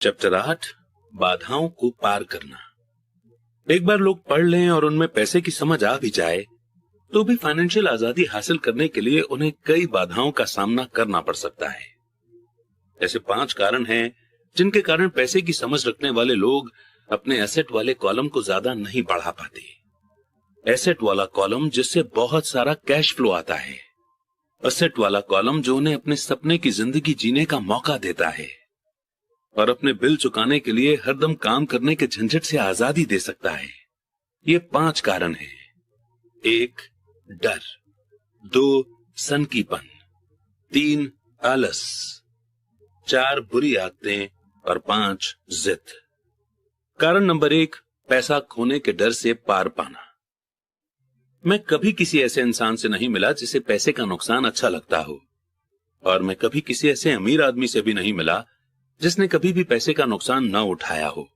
Chapter 8, बाधाओं को पार करना। एक बार लोग पढ़ लें और उनमें पैसे की समझ आ भी जाए तो भी फाइनेंशियल आजादी हासिल करने के लिए उन्हें कई बाधाओं का सामना करना पड़ सकता है। ऐसे 5 कारण हैं जिनके कारण पैसे की समझ रखने वाले लोग अपने एसेट वाले कॉलम को ज्यादा नहीं बढ़ा पाते। एसेट वाला कॉलम जिससे बहुत सारा कैश फ्लो आता है, एसेट वाला कॉलम जो उन्हें अपने सपने की जिंदगी जीने का मौका देता है और अपने बिल चुकाने के लिए हरदम काम करने के झंझट से आजादी दे सकता है। ये 5 कारण हैं। 1, डर। 2, सनकीपन। 3, आलस। 4, बुरी आदतें और 5, जिद। कारण नंबर 1, पैसा खोने के डर से पार पाना। मैं कभी किसी ऐसे इंसान से नहीं मिला जिसे पैसे का नुकसान अच्छा लगता हो, और मैं कभी किसी ऐसे अमीर आदमी से भी नहीं मिला जिसने कभी भी पैसे का नुकसान न उठाया हो।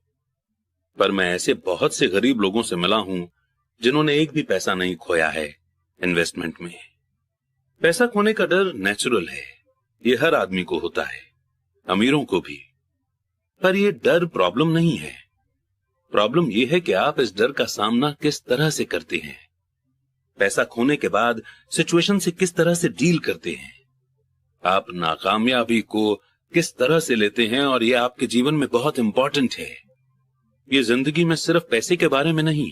पर मैं ऐसे बहुत से गरीब लोगों से मिला हूं जिन्होंने एक भी पैसा नहीं खोया है इन्वेस्टमेंट में। पैसा खोने का डर नेचुरल है, ये हर आदमी को होता है, अमीरों को भी। पर यह डर प्रॉब्लम नहीं है। प्रॉब्लम यह है कि आप इस डर का सामना किस तरह से करते हैं, पैसा खोने के बाद सिचुएशन से किस तरह से डील करते हैं, आप नाकामयाबी को किस तरह से लेते हैं। और यह आपके जीवन में बहुत इंपॉर्टेंट है। यह जिंदगी में सिर्फ पैसे के बारे में नहीं,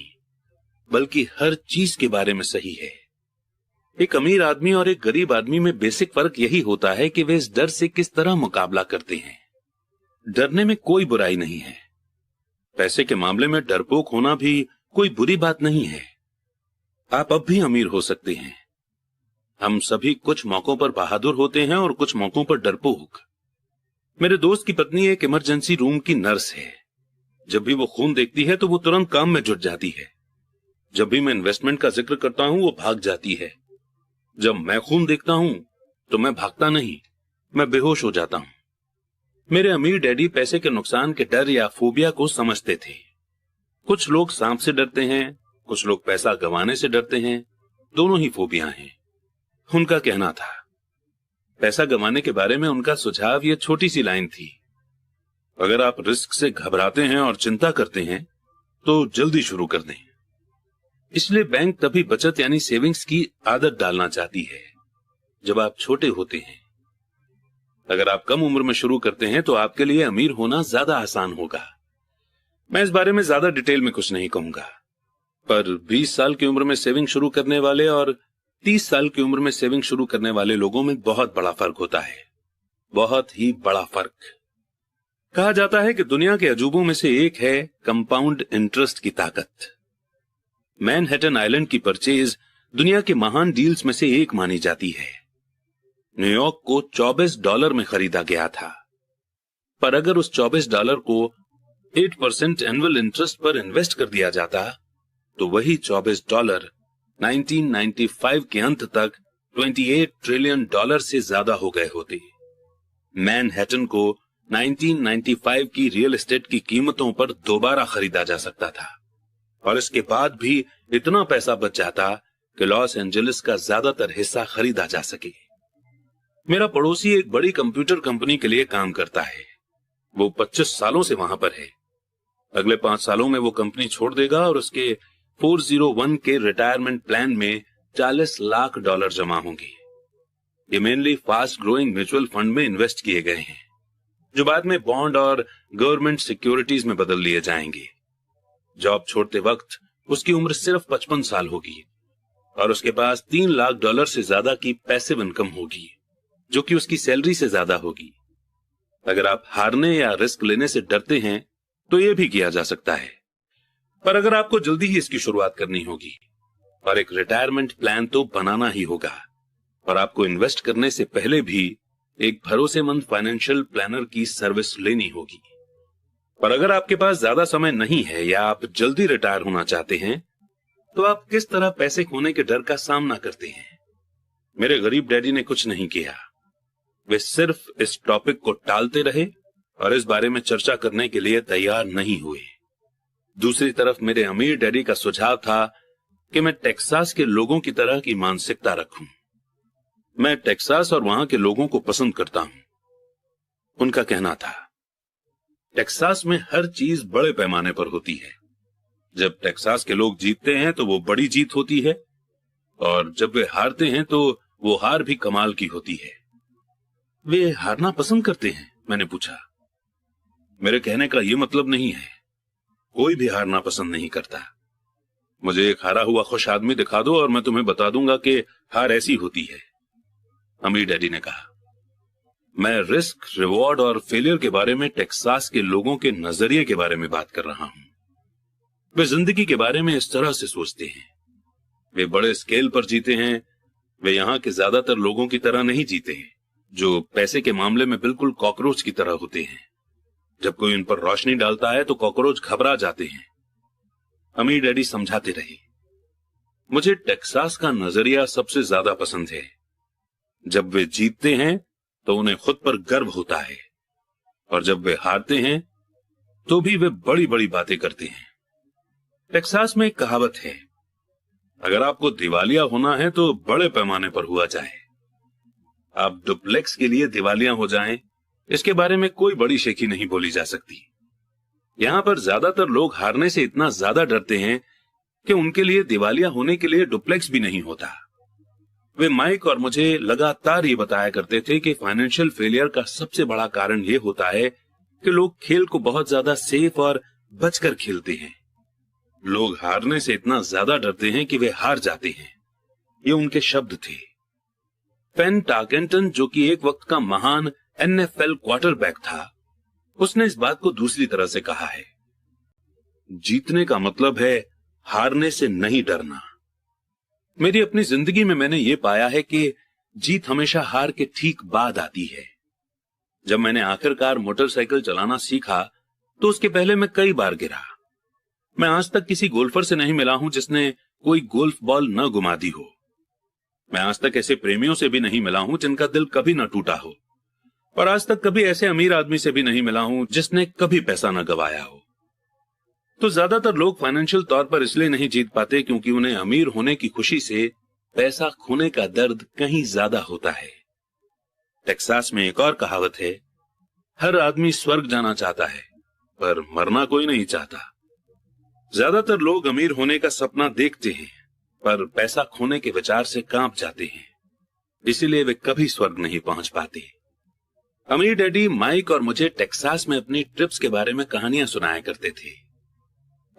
बल्कि हर चीज के बारे में सही है। एक अमीर आदमी और एक गरीब आदमी में बेसिक फर्क यही होता है कि वे इस डर से किस तरह मुकाबला करते हैं। डरने में कोई बुराई नहीं है। पैसे के मामले में डरपोक होना भी कोई बुरी बात नहीं है। आप अब भी अमीर हो सकते हैं। हम सभी कुछ मौकों पर बहादुर होते हैं और कुछ मौकों पर डरपोक। मेरे दोस्त की पत्नी एक इमरजेंसी रूम की नर्स है। जब भी वो खून देखती है तो वो तुरंत काम में जुट जाती है। जब भी मैं इन्वेस्टमेंट का जिक्र करता हूं वो भाग जाती है। जब मैं खून देखता हूं तो मैं भागता नहीं, मैं बेहोश हो जाता हूं। मेरे अमीर डैडी पैसे के नुकसान के डर या फोबिया को समझते थे। कुछ लोग सांप से डरते हैं, कुछ लोग पैसा गंवाने से डरते हैं। दोनों ही फोबिया हैं। उनका कहना था, पैसा गंवाने के बारे में उनका सुझाव यह छोटी सी लाइन थी, अगर आप रिस्क से घबराते हैं और चिंता करते हैं तो जल्दी शुरू कर दें। इसलिए बैंक तभी बचत यानी सेविंग्स की आदत डालना चाहती है जब आप छोटे होते हैं। अगर आप कम उम्र में शुरू करते हैं तो आपके लिए अमीर होना ज्यादा आसान होगा। मैं इस बारे में ज्यादा डिटेल में कुछ नहीं कहूंगा, पर 20 साल की उम्र में सेविंग शुरू करने वाले और 30 साल की उम्र में सेविंग शुरू करने वाले लोगों में बहुत बड़ा फर्क होता है, बहुत ही बड़ा फर्क। कहा जाता है कि दुनिया के अजूबों में से एक है कंपाउंड इंटरेस्ट की ताकत। मैनहट्टन आइलैंड की परचेज दुनिया के महान डील्स में से एक मानी जाती है। न्यूयॉर्क को $24 में खरीदा गया था, पर अगर उस $24 को 8% एनुअल इंटरेस्ट पर इन्वेस्ट कर दिया जाता तो वही $24 1995 के अंत तक $28 ट्रिलियन से ज्यादा हो गए होते। मैनहट्टन को 1995 की रियल एस्टेट की कीमतों पर दोबारा खरीदा जा सकता था, और इसके बाद भी इतना पैसा बच जाता कि लॉस एंजलिस का ज्यादातर हिस्सा खरीदा जा सके। मेरा पड़ोसी एक बड़ी कंप्यूटर कंपनी के लिए काम करता है। वो 25 सालों से वहां पर है। अगले 5 सालों में वो कंपनी छोड़ देगा और उसके 401 के रिटायरमेंट प्लान में $40 लाख जमा होंगे। ये mainly fast growing mutual fund में इन्वेस्ट किए गए हैं, जो बाद में बॉन्ड और गवर्नमेंट सिक्योरिटीज में बदल लिए जाएंगे। जॉब छोड़ते वक्त उसकी उम्र सिर्फ 55 साल होगी और उसके पास $3 लाख से ज्यादा की पैसिव इनकम होगी, जो कि उसकी सैलरी से ज्यादा होगी। अगर आप हारने या रिस्क लेने से डरते हैं तो यह भी किया जा सकता है, पर अगर आपको जल्दी ही इसकी शुरुआत करनी होगी और एक रिटायरमेंट प्लान तो बनाना ही होगा, और आपको इन्वेस्ट करने से पहले भी एक भरोसेमंद फाइनेंशियल प्लानर की सर्विस लेनी होगी। पर अगर आपके पास ज्यादा समय नहीं है या आप जल्दी रिटायर होना चाहते हैं तो आप किस तरह पैसे खोने के डर का सामना करते हैं? मेरे गरीब डैडी ने कुछ नहीं किया। वे सिर्फ इस टॉपिक को टालते रहे और इस बारे में चर्चा करने के लिए तैयार नहीं हुए। दूसरी तरफ मेरे अमीर डैडी का सुझाव था कि मैं टेक्सास के लोगों की तरह की मानसिकता रखूं। मैं टेक्सास और वहां के लोगों को पसंद करता हूं। उनका कहना था, टेक्सास में हर चीज बड़े पैमाने पर होती है। जब टेक्सास के लोग जीतते हैं तो वो बड़ी जीत होती है, और जब वे हारते हैं तो वो हार भी कमाल की होती है। वे हारना पसंद करते हैं? मैंने पूछा। मेरे कहने का यह मतलब नहीं है, कोई भी हारना पसंद नहीं करता। मुझे एक हारा हुआ खुश आदमी दिखा दो और मैं तुम्हें बता दूंगा कि हार ऐसी होती है, अमीर डैडी ने कहा। मैं रिस्क, रिवॉर्ड और फेलियर के बारे में टेक्सास के लोगों के नजरिए के बारे में बात कर रहा हूं। वे जिंदगी के बारे में इस तरह से सोचते हैं। वे बड़े स्केल पर जीते हैं। वे यहां के ज्यादातर लोगों की तरह नहीं जीते हैं, जो पैसे के मामले में बिल्कुल कॉकरोच की तरह होते हैं। जब कोई उन पर रोशनी डालता है तो कॉकरोच घबरा जाते हैं। अमीर डैडी समझाते रहे। मुझे टेक्सास का नजरिया सबसे ज्यादा पसंद है। जब वे जीतते हैं तो उन्हें खुद पर गर्व होता है, और जब वे हारते हैं तो भी वे बड़ी बड़ी बातें करते हैं। टेक्सास में एक कहावत है, अगर आपको दिवालिया होना है तो बड़े पैमाने पर हुआ जाए। आप डुप्लेक्स के लिए दिवालिया हो जाएं, इसके बारे में कोई बड़ी शेखी नहीं बोली जा सकती। यहां पर ज्यादातर लोग हारने से इतना ज्यादा डरते हैं कि उनके लिए दिवालिया होने के लिए डुप्लेक्स भी नहीं होता। वे माइक और मुझे लगातार ये बताया करते थे कि फाइनेंशियल फेलियर का सबसे बड़ा कारण ये होता है कि लोग खेल को बहुत ज्यादा सेफ और बचकर खेलते हैं। लोग हारने से इतना ज्यादा डरते हैं कि वे हार जाते हैं। ये उनके शब्द थे। पेन टार्केंटन, जो कि एक वक्त का महान NFL क्वार्टरबैक था, उसने इस बात को दूसरी तरह से कहा है, जीतने का मतलब है हारने से नहीं डरना। मेरी अपनी जिंदगी में मैंने ये पाया है कि जीत हमेशा हार के ठीक बाद आती है। जब मैंने आखिरकार मोटरसाइकिल चलाना सीखा तो उसके पहले मैं कई बार गिरा। मैं आज तक किसी गोल्फर से नहीं मिला हूं जिसने कोई गोल्फ बॉल न गुमा दी हो। मैं आज तक ऐसे प्रेमियों से भी नहीं मिला हूं जिनका दिल कभी न टूटा हो, और आज तक कभी ऐसे अमीर आदमी से भी नहीं मिला हूं जिसने कभी पैसा न गवाया हो। तो ज्यादातर लोग फाइनेंशियल तौर पर इसलिए नहीं जीत पाते क्योंकि उन्हें अमीर होने की खुशी से पैसा खोने का दर्द कहीं ज्यादा होता है। टेक्सास में एक और कहावत है, हर आदमी स्वर्ग जाना चाहता है पर मरना कोई नहीं चाहता। ज्यादातर लोग अमीर होने का सपना देखते हैं पर पैसा खोने के विचार से कांप जाते हैं, इसीलिए वे कभी स्वर्ग नहीं पहुंच पाते। अमीर डैडी माइक और मुझे टेक्सास में अपनी ट्रिप्स के बारे में कहानियां सुनाया करते थे।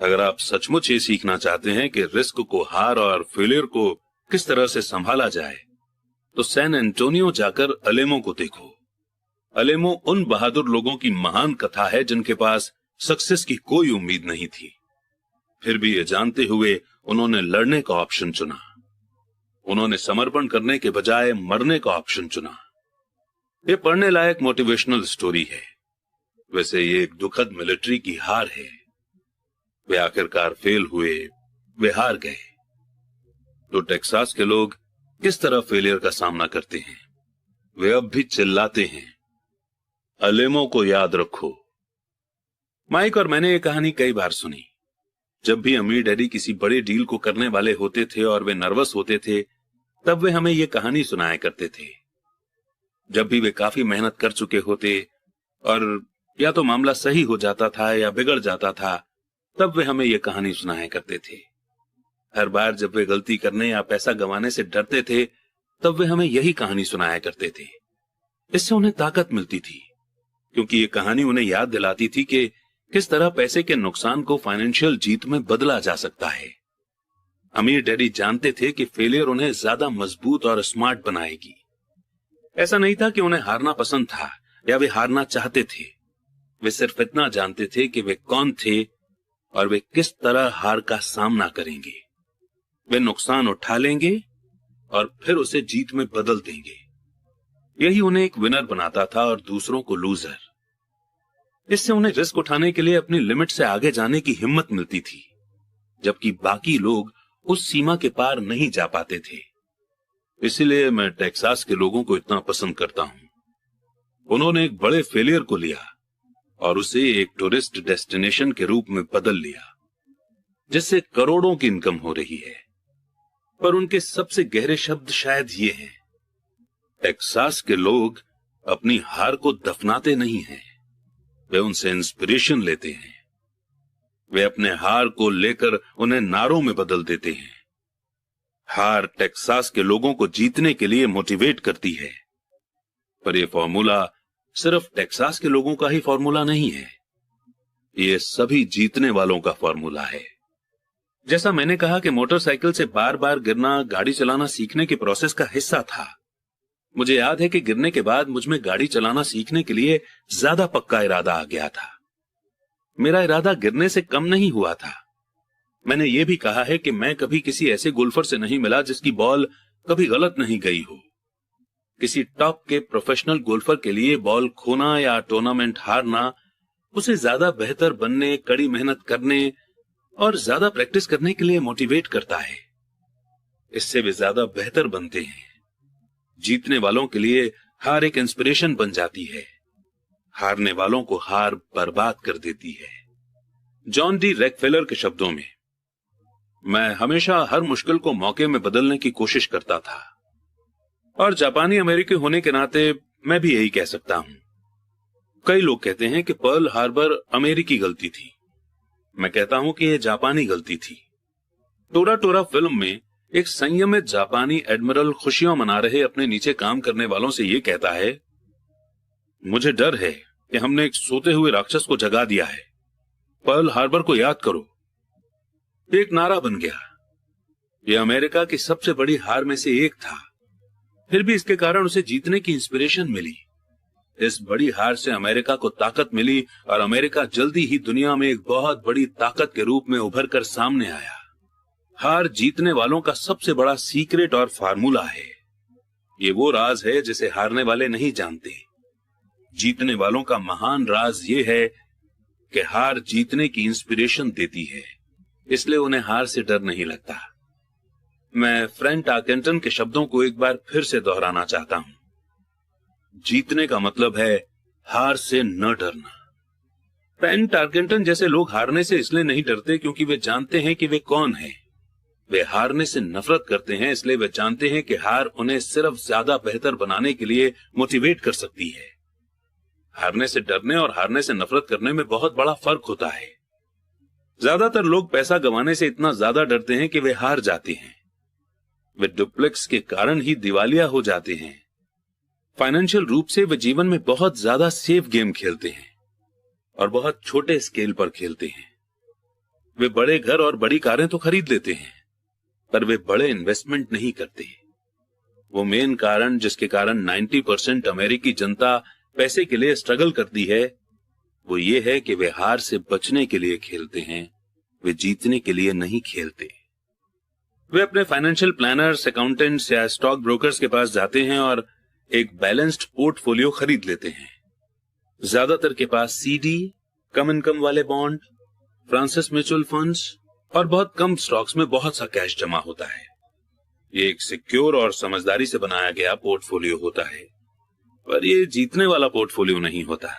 अगर आप सचमुच ये सीखना चाहते हैं कि रिस्क को, हार और फेलियर को किस तरह से संभाला जाए, तो सैन एंटोनियो जाकर अलेमो को देखो। अलेमो उन बहादुर लोगों की महान कथा है जिनके पास सक्सेस की कोई उम्मीद नहीं थी, फिर भी ये जानते हुए उन्होंने लड़ने का ऑप्शन चुना। उन्होंने समर्पण करने के बजाय मरने का ऑप्शन चुना। ये पढ़ने लायक मोटिवेशनल स्टोरी है। वैसे ये एक दुखद मिलिट्री की हार है। वे आखिरकार फेल हुए, वे हार गए। तो टेक्सास के लोग किस तरह फेलियर का सामना करते हैं? वे अब भी चिल्लाते हैं, अलेमो को याद रखो। माइक और मैंने ये कहानी कई बार सुनी। जब भी अमीर डैडी किसी बड़े डील को करने वाले होते थे और वे नर्वस होते थे, तब वे हमें ये कहानी सुनाया करते थे। जब भी वे काफी मेहनत कर चुके होते और या तो मामला सही हो जाता था या बिगड़ जाता था, तब वे हमें यह कहानी सुनाया करते थे। हर बार जब वे गलती करने या पैसा गंवाने से डरते थे, तब वे हमें यही कहानी सुनाया करते थे। इससे उन्हें ताकत मिलती थी, क्योंकि ये कहानी उन्हें याद दिलाती थी कि किस तरह पैसे के नुकसान को फाइनेंशियल जीत में बदला जा सकता है। अमीर डैडी जानते थे कि फेलियर उन्हें ज्यादा मजबूत और स्मार्ट बनाएगी। ऐसा नहीं था कि उन्हें हारना पसंद था या वे हारना चाहते थे। वे सिर्फ इतना जानते थे कि वे कौन थे और वे किस तरह हार का सामना करेंगे। वे नुकसान उठा लेंगे और फिर उसे जीत में बदल देंगे। यही उन्हें एक विनर बनाता था और दूसरों को लूजर। इससे उन्हें रिस्क उठाने के लिए अपनी लिमिट से आगे जाने की हिम्मत मिलती थी, जबकि बाकी लोग उस सीमा के पार नहीं जा पाते थे। इसीलिए मैं टेक्सास के लोगों को इतना पसंद करता हूं। उन्होंने एक बड़े फेलियर को लिया और उसे एक टूरिस्ट डेस्टिनेशन के रूप में बदल लिया, जिससे करोड़ों की इनकम हो रही है। पर उनके सबसे गहरे शब्द शायद ये हैं, टेक्सास के लोग अपनी हार को दफनाते नहीं हैं, वे उनसे इंस्पिरेशन लेते हैं। वे अपने हार को लेकर उन्हें नारों में बदल देते हैं। हार टेक्सास के लोगों को जीतने के लिए मोटिवेट करती है, पर यह फॉर्मूला सिर्फ टेक्सास के लोगों का ही फॉर्मूला नहीं है, ये सभी जीतने वालों का फॉर्मूला है। जैसा मैंने कहा कि मोटरसाइकिल से बार बार गिरना गाड़ी चलाना सीखने के प्रोसेस का हिस्सा था। मुझे याद है कि गिरने के बाद मुझ में गाड़ी चलाना सीखने के लिए ज्यादा पक्का इरादा आ गया था। मेरा इरादा गिरने से कम नहीं हुआ था। मैंने यह भी कहा है कि मैं कभी किसी ऐसे गोल्फर से नहीं मिला जिसकी बॉल कभी गलत नहीं गई हो। किसी टॉप के प्रोफेशनल गोल्फर के लिए बॉल खोना या टूर्नामेंट हारना उसे ज्यादा बेहतर बनने, कड़ी मेहनत करने और ज्यादा प्रैक्टिस करने के लिए मोटिवेट करता है। इससे वे ज्यादा बेहतर बनते हैं। जीतने वालों के लिए हार एक इंस्पिरेशन बन जाती है, हारने वालों को हार बर्बाद कर देती है। जॉन डी रॉकफेलर के शब्दों में, मैं हमेशा हर मुश्किल को मौके में बदलने की कोशिश करता था, और जापानी अमेरिकी होने के नाते मैं भी यही कह सकता हूं। कई लोग कहते हैं कि पर्ल हार्बर अमेरिकी गलती थी। मैं कहता हूं कि यह जापानी गलती थी। टोरा टोरा फिल्म में एक संयमित जापानी एडमिरल खुशियां मना रहे अपने नीचे काम करने वालों से यह कहता है, मुझे डर है कि हमने एक सोते हुए राक्षस को जगा दिया है, पर्ल हार्बर को याद करो। एक नारा बन गया। यह अमेरिका की सबसे बड़ी हार में से एक था, फिर भी इसके कारण उसे जीतने की इंस्पिरेशन मिली। इस बड़ी हार से अमेरिका को ताकत मिली और अमेरिका जल्दी ही दुनिया में एक बहुत बड़ी ताकत के रूप में उभर कर सामने आया। हार जीतने वालों का सबसे बड़ा सीक्रेट और फार्मूला है। ये वो राज है जिसे हारने वाले नहीं जानते। जीतने वालों का महान राज ये है कि हार जीतने की इंस्पिरेशन देती है, इसलिए उन्हें हार से डर नहीं लगता। मैं फ्रैंक टार्केंटन के शब्दों को एक बार फिर से दोहराना चाहता हूं। जीतने का मतलब है हार से न डरना। फ्रैंक टार्केंटन जैसे लोग हारने से इसलिए नहीं डरते क्योंकि वे जानते हैं कि वे कौन हैं। वे हारने से नफरत करते हैं इसलिए वे जानते हैं कि हार उन्हें सिर्फ ज्यादा बेहतर बनाने के लिए मोटिवेट कर सकती है। हारने से डरने और हारने से नफरत करने में बहुत बड़ा फर्क होता है। ज्यादातर लोग पैसा गंवाने से इतना ज्यादा डरते हैं कि वे हार जाते हैं। वे डुप्लेक्स के कारण ही दिवालिया हो जाते हैं। फाइनेंशियल रूप से वे जीवन में बहुत ज्यादा सेफ गेम खेलते हैं और बहुत छोटे स्केल पर खेलते हैं। वे बड़े घर और बड़ी कारें तो खरीद लेते हैं, पर वे बड़े इन्वेस्टमेंट नहीं करते। वो मेन कारण जिसके कारण 90% अमेरिकी जनता पैसे के लिए स्ट्रगल करती है, वो ये है कि वे हार से बचने के लिए खेलते हैं, वे जीतने के लिए नहीं खेलते। वे अपने फाइनेंशियल प्लानर्स, अकाउंटेंट्स या स्टॉक ब्रोकर्स के पास जाते हैं और एक बैलेंस्ड पोर्टफोलियो खरीद लेते हैं। ज्यादातर के पास सीडी, कम इनकम वाले बॉन्ड, फ्रांसिस म्यूचुअल फंड्स और बहुत कम स्टॉक्स में बहुत सा कैश जमा होता है। ये एक सिक्योर और समझदारी से बनाया गया पोर्टफोलियो होता है, पर ये जीतने वाला पोर्टफोलियो नहीं होता।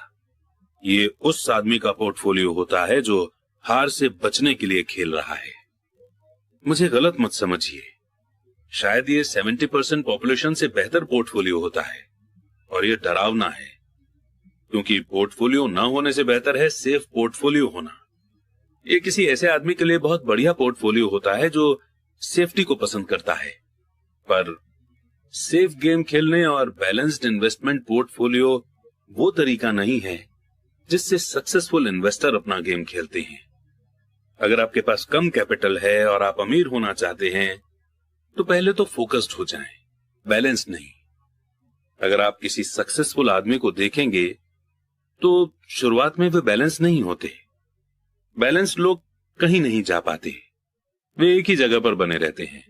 ये उस आदमी का पोर्टफोलियो होता है जो हार से बचने के लिए खेल रहा है। मुझे गलत मत समझिए, शायद ये 70% पॉपुलेशन से बेहतर पोर्टफोलियो होता है और ये डरावना है, क्योंकि पोर्टफोलियो ना होने से बेहतर है सेफ पोर्टफोलियो होना। ये किसी ऐसे आदमी के लिए बहुत बढ़िया पोर्टफोलियो होता है जो सेफ्टी को पसंद करता है, पर सेफ गेम खेलने और बैलेंस्ड इन्वेस्टमेंट पोर्टफोलियो वो तरीका नहीं है जिससे सक्सेसफुल इन्वेस्टर अपना गेम खेलते हैं। अगर आपके पास कम कैपिटल है और आप अमीर होना चाहते हैं तो पहले तो फोकस्ड हो जाएं, बैलेंस नहीं। अगर आप किसी सक्सेसफुल आदमी को देखेंगे तो शुरुआत में वे बैलेंस नहीं होते। बैलेंस्ड लोग कहीं नहीं जा पाते, वे एक ही जगह पर बने रहते हैं।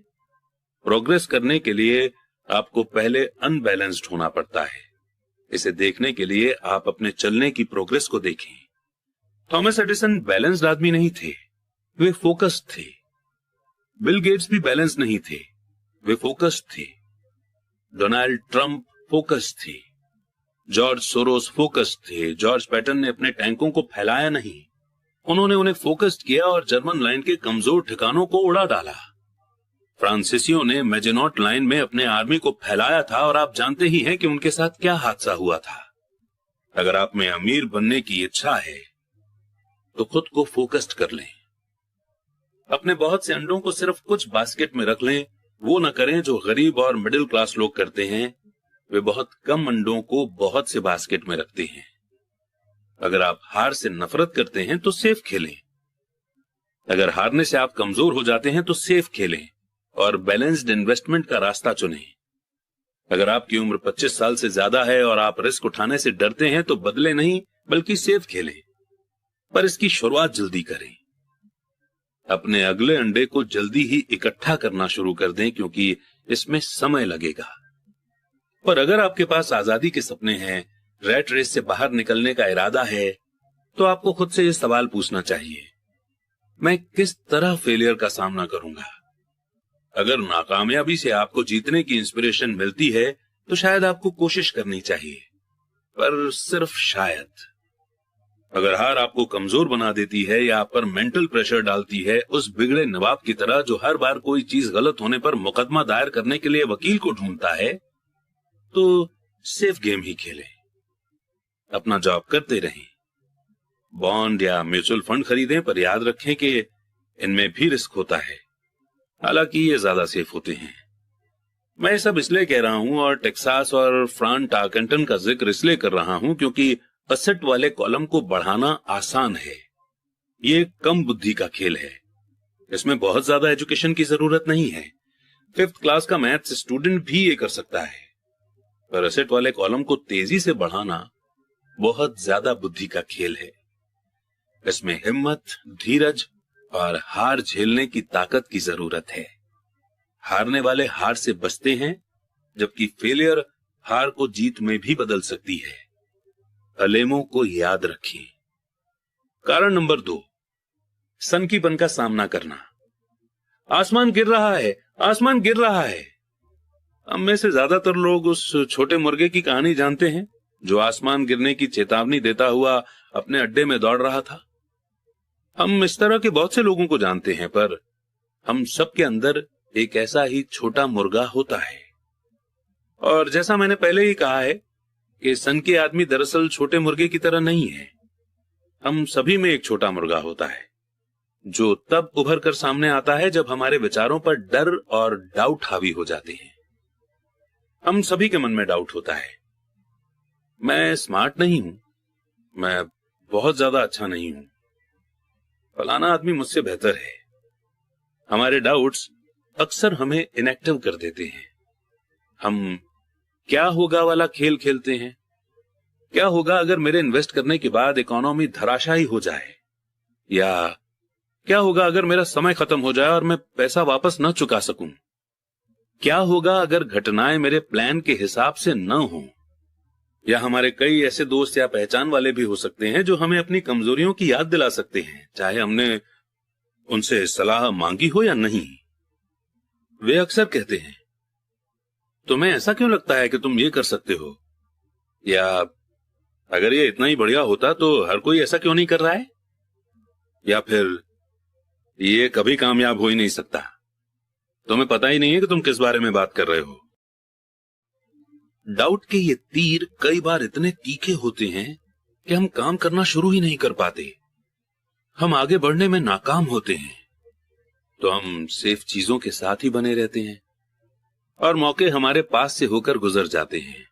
प्रोग्रेस करने के लिए आपको पहले अनबैलेंस्ड होना पड़ता है। इसे देखने के लिए आप अपने चलने की प्रोग्रेस को देखें। थॉमस एडिसन बैलेंस्ड आदमी नहीं थे, वे फोकस्ड थे। बिल गेट्स भी बैलेंस नहीं थे, वे फोकस्ड थे। डोनाल्ड ट्रंप फोकस्ड थे। जॉर्ज सोरोस फोकस्ड थे। जॉर्ज पैटन ने अपने टैंकों को फैलाया नहीं, उन्होंने उन्हें फोकस्ड किया और जर्मन लाइन के कमजोर ठिकानों को उड़ा डाला। फ्रांसीसियों ने मेजेनॉट लाइन में अपने आर्मी को फैलाया था और आप जानते ही हैं कि उनके साथ क्या हादसा हुआ था। अगर आप में अमीर बनने की इच्छा है तो खुद को फोकस्ड कर लें। अपने बहुत से अंडों को सिर्फ कुछ बास्केट में रख लें। वो न करें जो गरीब और मिडिल क्लास लोग करते हैं, वे बहुत कम अंडों को बहुत से बास्केट में रखते हैं। अगर आप हार से नफरत करते हैं तो सेफ खेलें। अगर हारने से आप कमजोर हो जाते हैं तो सेफ खेलें और बैलेंस्ड इन्वेस्टमेंट का रास्ता चुनें। अगर आपकी उम्र 25 साल से ज्यादा है और आप रिस्क उठाने से डरते हैं तो बदले नहीं बल्कि सेफ खेलें, पर इसकी शुरुआत जल्दी करें। अपने अगले अंडे को जल्दी ही इकट्ठा करना शुरू कर दें क्योंकि इसमें समय लगेगा। पर अगर आपके पास आजादी के सपने हैं, रैट रेस से बाहर निकलने का इरादा है, तो आपको खुद से यह सवाल पूछना चाहिए, मैं किस तरह फेलियर का सामना करूंगा? अगर नाकामयाबी से आपको जीतने की इंस्पिरेशन मिलती है तो शायद आपको कोशिश करनी चाहिए, पर सिर्फ शायद। अगर हार आपको कमजोर बना देती है या आप पर मेंटल प्रेशर डालती है, उस बिगड़े नवाब की तरह जो हर बार कोई चीज गलत होने पर मुकदमा दायर करने के लिए वकील को ढूंढता है, तो सेफ गेम ही खेलें। अपना जॉब करते रहें, बॉन्ड या म्यूचुअल फंड खरीदें, पर याद रखें कि इनमें भी रिस्क होता है, हालांकि ये ज्यादा सेफ होते हैं। मैं सब इसलिए कह रहा हूं और टेक्सास और फ्रांट टार्केंटन का जिक्र इसलिए कर रहा हूं क्योंकि असेट वाले कॉलम को बढ़ाना आसान है। ये कम बुद्धि का खेल है। इसमें बहुत ज्यादा एजुकेशन की जरूरत नहीं है। 5th क्लास का मैथ्स स्टूडेंट भी ये कर सकता है। पर असेट वाले कॉलम को तेजी से बढ़ाना बहुत ज्यादा बुद्धि का खेल है। इसमें हिम्मत, धीरज और हार झेलने की ताकत की जरूरत है। हारने वाले हार से बचते हैं, जबकि फेलियर हार को जीत में भी बदल सकती है। अलेमों को याद रखिए। कारण नंबर 2, सनकीपन का सामना करना। आसमान गिर रहा है, आसमान गिर रहा है। हम में से ज्यादातर लोग उस छोटे मुर्गे की कहानी जानते हैं जो आसमान गिरने की चेतावनी देता हुआ अपने अड्डे में दौड़ रहा था। हम इस तरह के बहुत से लोगों को जानते हैं, पर हम सबके अंदर एक ऐसा ही छोटा मुर्गा होता है। और जैसा मैंने पहले ही कहा है कि सन के आदमी दरअसल छोटे मुर्गे की तरह नहीं है। हम सभी में एक छोटा मुर्गा होता है जो तब उभर कर सामने आता है जब हमारे विचारों पर डर और डाउट हावी हो जाते हैं। हम सभी के मन में डाउट होता है, मैं स्मार्ट नहीं हूं, मैं बहुत ज्यादा अच्छा नहीं हूं, फलाना आदमी मुझसे बेहतर है। हमारे डाउट्स अक्सर हमें इनएक्टिव कर देते हैं। हम क्या होगा वाला खेल खेलते हैं। क्या होगा अगर मेरे इन्वेस्ट करने के बाद इकोनॉमी धराशायी हो जाए, या क्या होगा अगर मेरा समय खत्म हो जाए और मैं पैसा वापस न चुका सकूं। क्या होगा अगर घटनाएं मेरे प्लान के हिसाब से न हो। या हमारे कई ऐसे दोस्त या पहचान वाले भी हो सकते हैं जो हमें अपनी कमजोरियों की याद दिला सकते हैं, चाहे हमने उनसे सलाह मांगी हो या नहीं। वे अक्सर कहते हैं, तुम्हें ऐसा क्यों लगता है कि तुम ये कर सकते हो, या अगर ये इतना ही बढ़िया होता तो हर कोई ऐसा क्यों नहीं कर रहा है, या फिर ये कभी कामयाब हो ही नहीं सकता, तुम्हें पता ही नहीं है कि तुम किस बारे में बात कर रहे हो। डाउट के ये तीर कई बार इतने तीखे होते हैं कि हम काम करना शुरू ही नहीं कर पाते। हम आगे बढ़ने में नाकाम होते हैं, तो हम सेफ चीजों के साथ ही बने रहते हैं और मौके हमारे पास से होकर गुजर जाते हैं।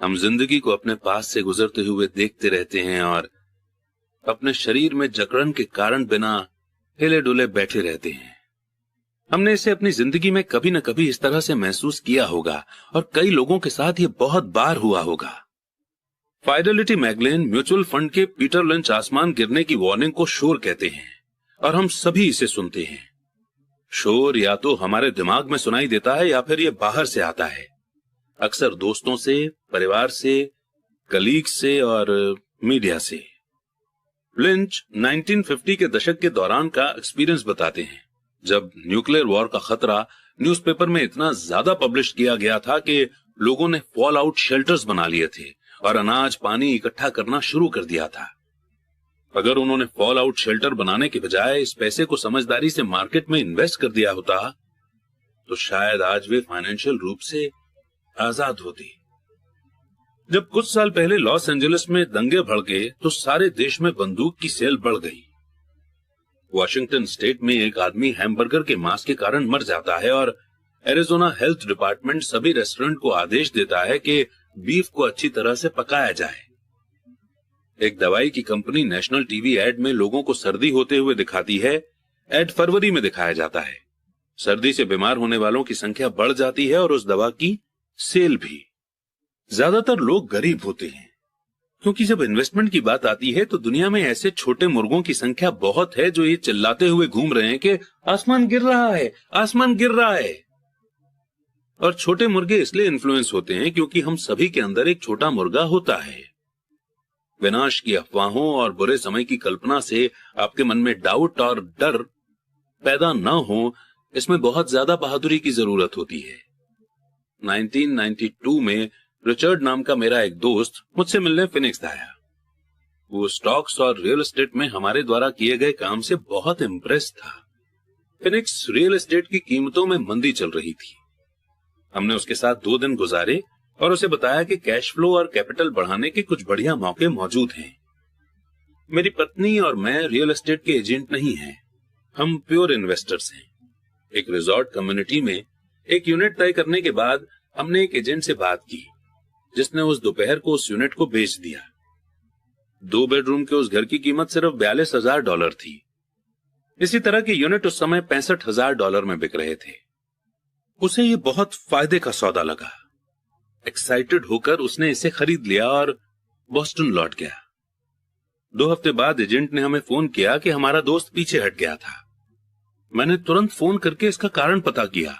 हम जिंदगी को अपने पास से गुजरते हुए देखते रहते हैं और अपने शरीर में जकड़न के कारण बिना हिले डुले बैठे रहते हैं। हमने इसे अपनी जिंदगी में कभी न कभी इस तरह से महसूस किया होगा और कई लोगों के साथ ये बहुत बार हुआ होगा। फाइडेलिटी मैगलेन म्यूचुअल फंड के पीटर लिंच आसमान गिरने की वार्निंग को शोर कहते हैं और हम सभी इसे सुनते हैं। शोर या तो हमारे दिमाग में सुनाई देता है या फिर ये बाहर से आता है, अक्सर दोस्तों से, परिवार से, कलीग से और मीडिया से। लिंच 1950 के दशक के दौरान का एक्सपीरियंस बताते हैं, जब न्यूक्लियर वॉर का खतरा न्यूज़पेपर में इतना ज्यादा पब्लिश किया गया था कि लोगों ने फॉल आउट शेल्टर्स बना लिए थे और अनाज पानी इकट्ठा करना शुरू कर दिया था। अगर उन्होंने फॉल आउट शेल्टर बनाने के बजाय इस पैसे को समझदारी से मार्केट में इन्वेस्ट कर दिया होता तो शायद आज वे फाइनेंशियल रूप से आजाद होते। जब कुछ साल पहले लॉस एंजलिस में दंगे भड़के तो सारे देश में बंदूक की सेल बढ़ गई। वॉशिंगटन स्टेट में एक आदमी हैमबर्गर के मांस के कारण मर जाता है और एरिजोना हेल्थ डिपार्टमेंट सभी रेस्टोरेंट को आदेश देता है कि बीफ को अच्छी तरह से पकाया जाए। एक दवाई की कंपनी नेशनल टीवी एड में लोगों को सर्दी होते हुए दिखाती है। एड फरवरी में दिखाया जाता है। सर्दी से बीमार होने वालों की संख्या बढ़ जाती है और उस दवा की सेल भी। ज्यादातर लोग गरीब होते हैं, क्योंकि जब इन्वेस्टमेंट की बात आती है तो दुनिया में ऐसे छोटे मुर्गों की संख्या बहुत है जो ये चिल्लाते हुए घूम रहे हैं कि आसमान गिर रहा है, आसमान गिर रहा है। और छोटे मुर्गे इसलिए इन्फ्लुएंस होते हैं क्योंकि हम सभी के अंदर एक छोटा मुर्गा होता है। विनाश की अफवाहों और बुरे समय की कल्पना से आपके मन में डाउट और डर पैदा न हो, इसमें बहुत ज्यादा बहादुरी की जरूरत होती है। 1992 में रिचर्ड नाम का मेरा एक दोस्त मुझसे मिलने फिनिक्स आया। वो स्टॉक्स और रियल एस्टेट में हमारे द्वारा किए गए काम से बहुत इम्प्रेस था। फिनिक्स रियल एस्टेट की कीमतों में मंदी चल रही थी। हमने उसके साथ 2 दिन गुजारे और उसे बताया कि कैश फ्लो और कैपिटल बढ़ाने के कुछ बढ़िया मौके मौजूद हैं। मेरी पत्नी और मैं रियल एस्टेट के एजेंट नहीं हैं, हम प्योर इन्वेस्टर्स हैं। एक रिजॉर्ट कम्युनिटी में एक यूनिट तय करने के बाद हमने एक एजेंट से बात की, जिसने उस दोपहर को उस यूनिट को बेच दिया। 2 बेडरूम के उस घर की कीमत सिर्फ $42,000 थी। इसी तरह के यूनिट उस समय $65,000 में बिक रहे थे। उसे ये बहुत फायदे का सौदा लगा। एक्साइटेड होकर उसने इसे खरीद लिया और बॉस्टन लौट गया। 2 हफ्ते बाद एजेंट ने हमें फोन किया कि हमारा दोस्त पीछे हट गया था। मैंने तुरंत फोन करके इसका कारण पता किया।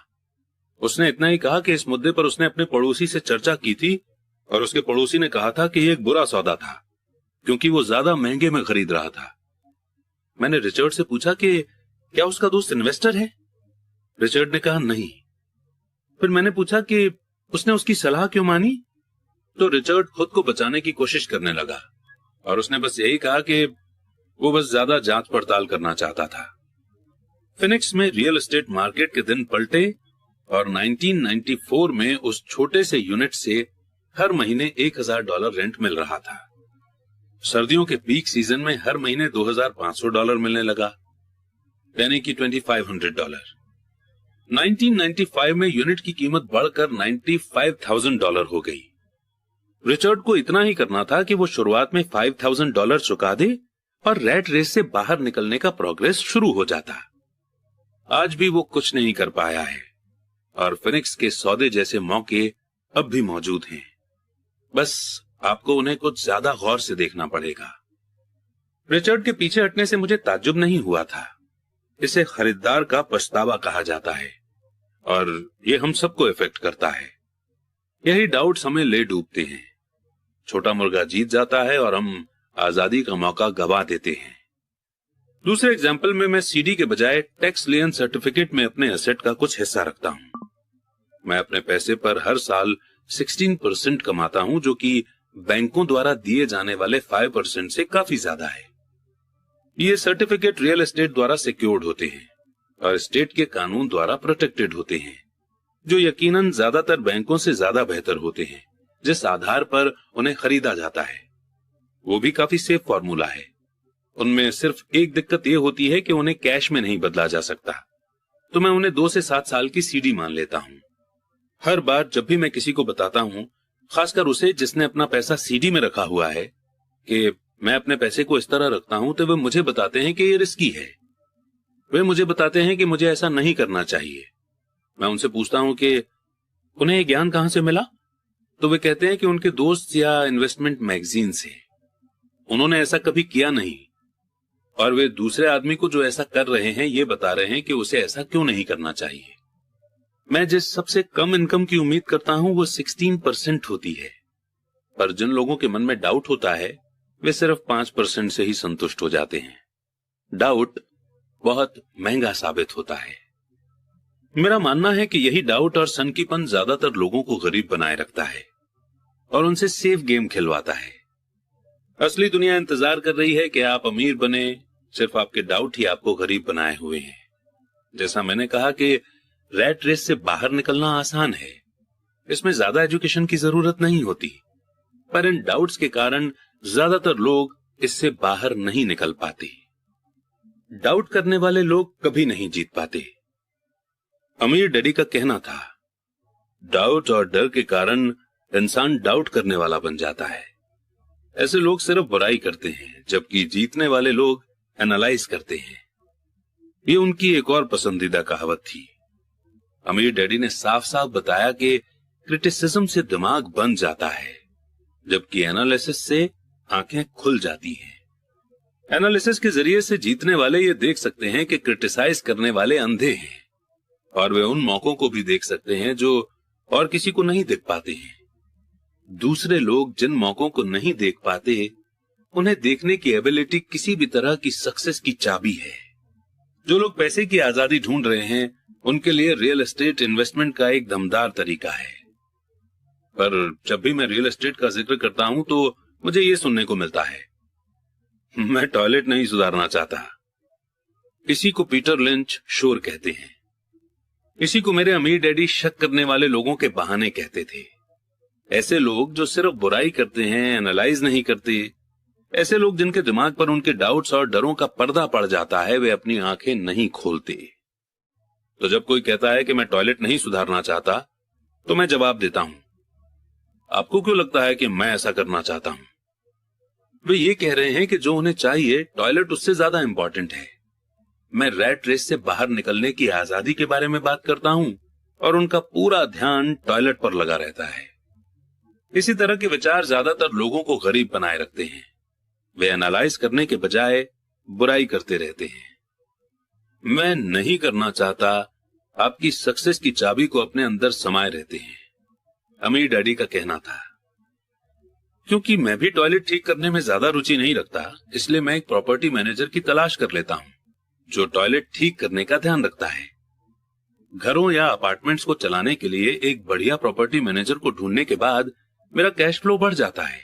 उसने इतना ही कहा कि इस मुद्दे पर उसने अपने पड़ोसी से चर्चा की थी और उसके पड़ोसी ने कहा था कि यह एक बुरा सौदा था, क्योंकि वो ज्यादा महंगे में खरीद रहा था। मैंने रिचर्ड से पूछा कि क्या उसका दोस्त इन्वेस्टर है? रिचर्ड ने कहा नहीं। फिर मैंने पूछा कि उसने उसकी सलाह क्यों मानी? तो रिचर्ड खुद को बचाने की कोशिश करने लगा और उसने बस यही कहा कि वो बस ज्यादा जांच पड़ताल करना चाहता था। फिनिक्स में रियल एस्टेट मार्केट के दिन पलटे और 1994 में उस छोटे से यूनिट से हर महीने $1,000 रेंट मिल रहा था। सर्दियों के पीक सीजन में हर महीने $2,500 मिलने लगा, यानी कि $2,500। 1995 में यूनिट की कीमत बढ़कर $95,000 हो गई। रिचर्ड को इतना ही करना था कि वो शुरुआत में $5,000 चुका दे और रैट रेस से बाहर निकलने का प्रोग्रेस शुरू हो जाता। आज भी वो कुछ नहीं कर पाया है और फिनिक्स के सौदे जैसे मौके अब भी मौजूद हैं। बस आपको उन्हें कुछ ज्यादा गौर से देखना पड़ेगा। रिचर्ड के पीछे हटने से मुझे ताज्जुब नहीं हुआ था। इसे खरीदार का पछतावा कहा जाता है और ये हम सबको इफेक्ट करता है। यही डाउट्स हमें ले डूबते हैं। छोटा मुर्गा जीत जाता है और हम आजादी का मौका गवा देते हैं। दूसरे एग्जाम्पल में मैं सीडी के बजाय टैक्स लेन सर्टिफिकेट में अपने एसेट का कुछ हिस्सा रखता हूं। मैं अपने पैसे पर हर साल 16% कमाता हूं, जो कि बैंकों द्वारा दिए जाने वाले 5% से काफी ज्यादा है। ये सर्टिफिकेट रियल एस्टेट द्वारा सिक्योर्ड होते हैं और स्टेट के कानून द्वारा प्रोटेक्टेड होते हैं, जो यकीनन ज्यादातर बैंकों से ज्यादा बेहतर होते हैं, जिस आधार पर उन्हें खरीदा जाता है। वो भी काफी सेफ फॉर्मूला है। उनमें सिर्फ एक दिक्कत यह होती है कि उन्हें कैश में नहीं बदला जा सकता, तो मैं उन्हें 2 से 7 साल की सीडी मान लेता हूं। हर बार जब भी मैं किसी को बताता हूं, खासकर उसे जिसने अपना पैसा सीडी में रखा हुआ है, कि मैं अपने पैसे को इस तरह रखता हूं, तो वे मुझे बताते हैं कि ये रिस्की है। वे मुझे बताते हैं कि मुझे ऐसा नहीं करना चाहिए। मैं उनसे पूछता हूं कि उन्हें ये ज्ञान कहां से मिला, तो वे कहते हैं कि उनके दोस्त या इन्वेस्टमेंट मैगजीन से। उन्होंने ऐसा कभी किया नहीं और वे दूसरे आदमी को जो ऐसा कर रहे हैं ये बता रहे हैं कि उसे ऐसा क्यों नहीं करना चाहिए। मैं जिस सबसे कम इनकम की उम्मीद करता हूं वो 16% होती है, पर जिन लोगों के मन में डाउट होता है वे सिर्फ 5% से ही संतुष्ट हो जाते हैं। डाउट बहुत महंगा साबित होता है। मेरा मानना है कि यही डाउट और सनकीपन ज्यादातर लोगों को गरीब बनाए रखता है और उनसे सेफ गेम खिलवाता है। असली दुनिया इंतजार कर रही है कि आप अमीर बने, सिर्फ आपके डाउट ही आपको गरीब बनाए हुए हैं। जैसा मैंने कहा कि रैट रेस से बाहर निकलना आसान है, इसमें ज्यादा एजुकेशन की जरूरत नहीं होती। पर इन डाउट्स के कारण ज्यादातर लोग इससे बाहर नहीं निकल पाते। डाउट करने वाले लोग कभी नहीं जीत पाते। अमीर डैडी का कहना था, डाउट और डर के कारण इंसान डाउट करने वाला बन जाता है। ऐसे लोग सिर्फ बुराई करते हैं, जबकि जीतने वाले लोग एनालाइज करते हैं। ये उनकी एक और पसंदीदा कहावत थी। अमीर डैडी ने साफ साफ बताया कि क्रिटिसिज्म से दिमाग बंद जाता है, जबकि एनालिसिस से आंखें खुल जाती हैं। एनालिसिस के जरिए से जीतने वाले ये देख सकते हैं कि क्रिटिसाइज करने वाले अंधे हैं, और वे उन मौकों को भी देख सकते हैं जो और किसी को नहीं देख पाते हैं। दूसरे लोग जिन मौकों को नहीं देख पाते, उन्हें देखने की एबिलिटी किसी भी तरह की सक्सेस की चाबी है। जो लोग पैसे की आजादी ढूंढ रहे हैं, उनके लिए रियल एस्टेट इन्वेस्टमेंट का एक दमदार तरीका है। पर जब भी मैं रियल एस्टेट का जिक्र करता हूं तो मुझे यह सुनने को मिलता है, मैं टॉयलेट नहीं सुधारना चाहता। इसी को पीटर लिंच शोर कहते हैं। इसी को मेरे अमीर डैडी शक करने वाले लोगों के बहाने कहते थे। ऐसे लोग जो सिर्फ बुराई करते हैं, एनालाइज नहीं करते, ऐसे लोग जिनके दिमाग पर उनके डाउट्स और डरों का पर्दा पड़ जाता है, वे अपनी आंखें नहीं खोलते। तो जब कोई कहता है कि मैं टॉयलेट नहीं सुधारना चाहता, तो मैं जवाब देता हूं, आपको क्यों लगता है कि मैं ऐसा करना चाहता हूं? वे ये कह रहे हैं कि जो उन्हें चाहिए, टॉयलेट उससे ज्यादा इंपॉर्टेंट है। मैं रैट रेस से बाहर निकलने की आजादी के बारे में बात करता हूं और उनका पूरा ध्यान टॉयलेट पर लगा रहता है। इसी तरह के विचार ज्यादातर लोगों को गरीब बनाए रखते हैं। वे एनालाइज करने के बजाय बुराई करते रहते हैं। मैं नहीं करना चाहता आपकी सक्सेस की चाबी को अपने अंदर समाये रहते हैं, अमीर डैडी का कहना था। क्योंकि मैं भी टॉयलेट ठीक करने में ज्यादा रुचि नहीं रखता, इसलिए मैं एक प्रॉपर्टी मैनेजर की तलाश कर लेता हूं जो टॉयलेट ठीक करने का ध्यान रखता है। घरों या अपार्टमेंट्स को चलाने के लिए एक बढ़िया प्रॉपर्टी मैनेजर को ढूंढने के बाद मेरा कैश फ्लो बढ़ जाता है।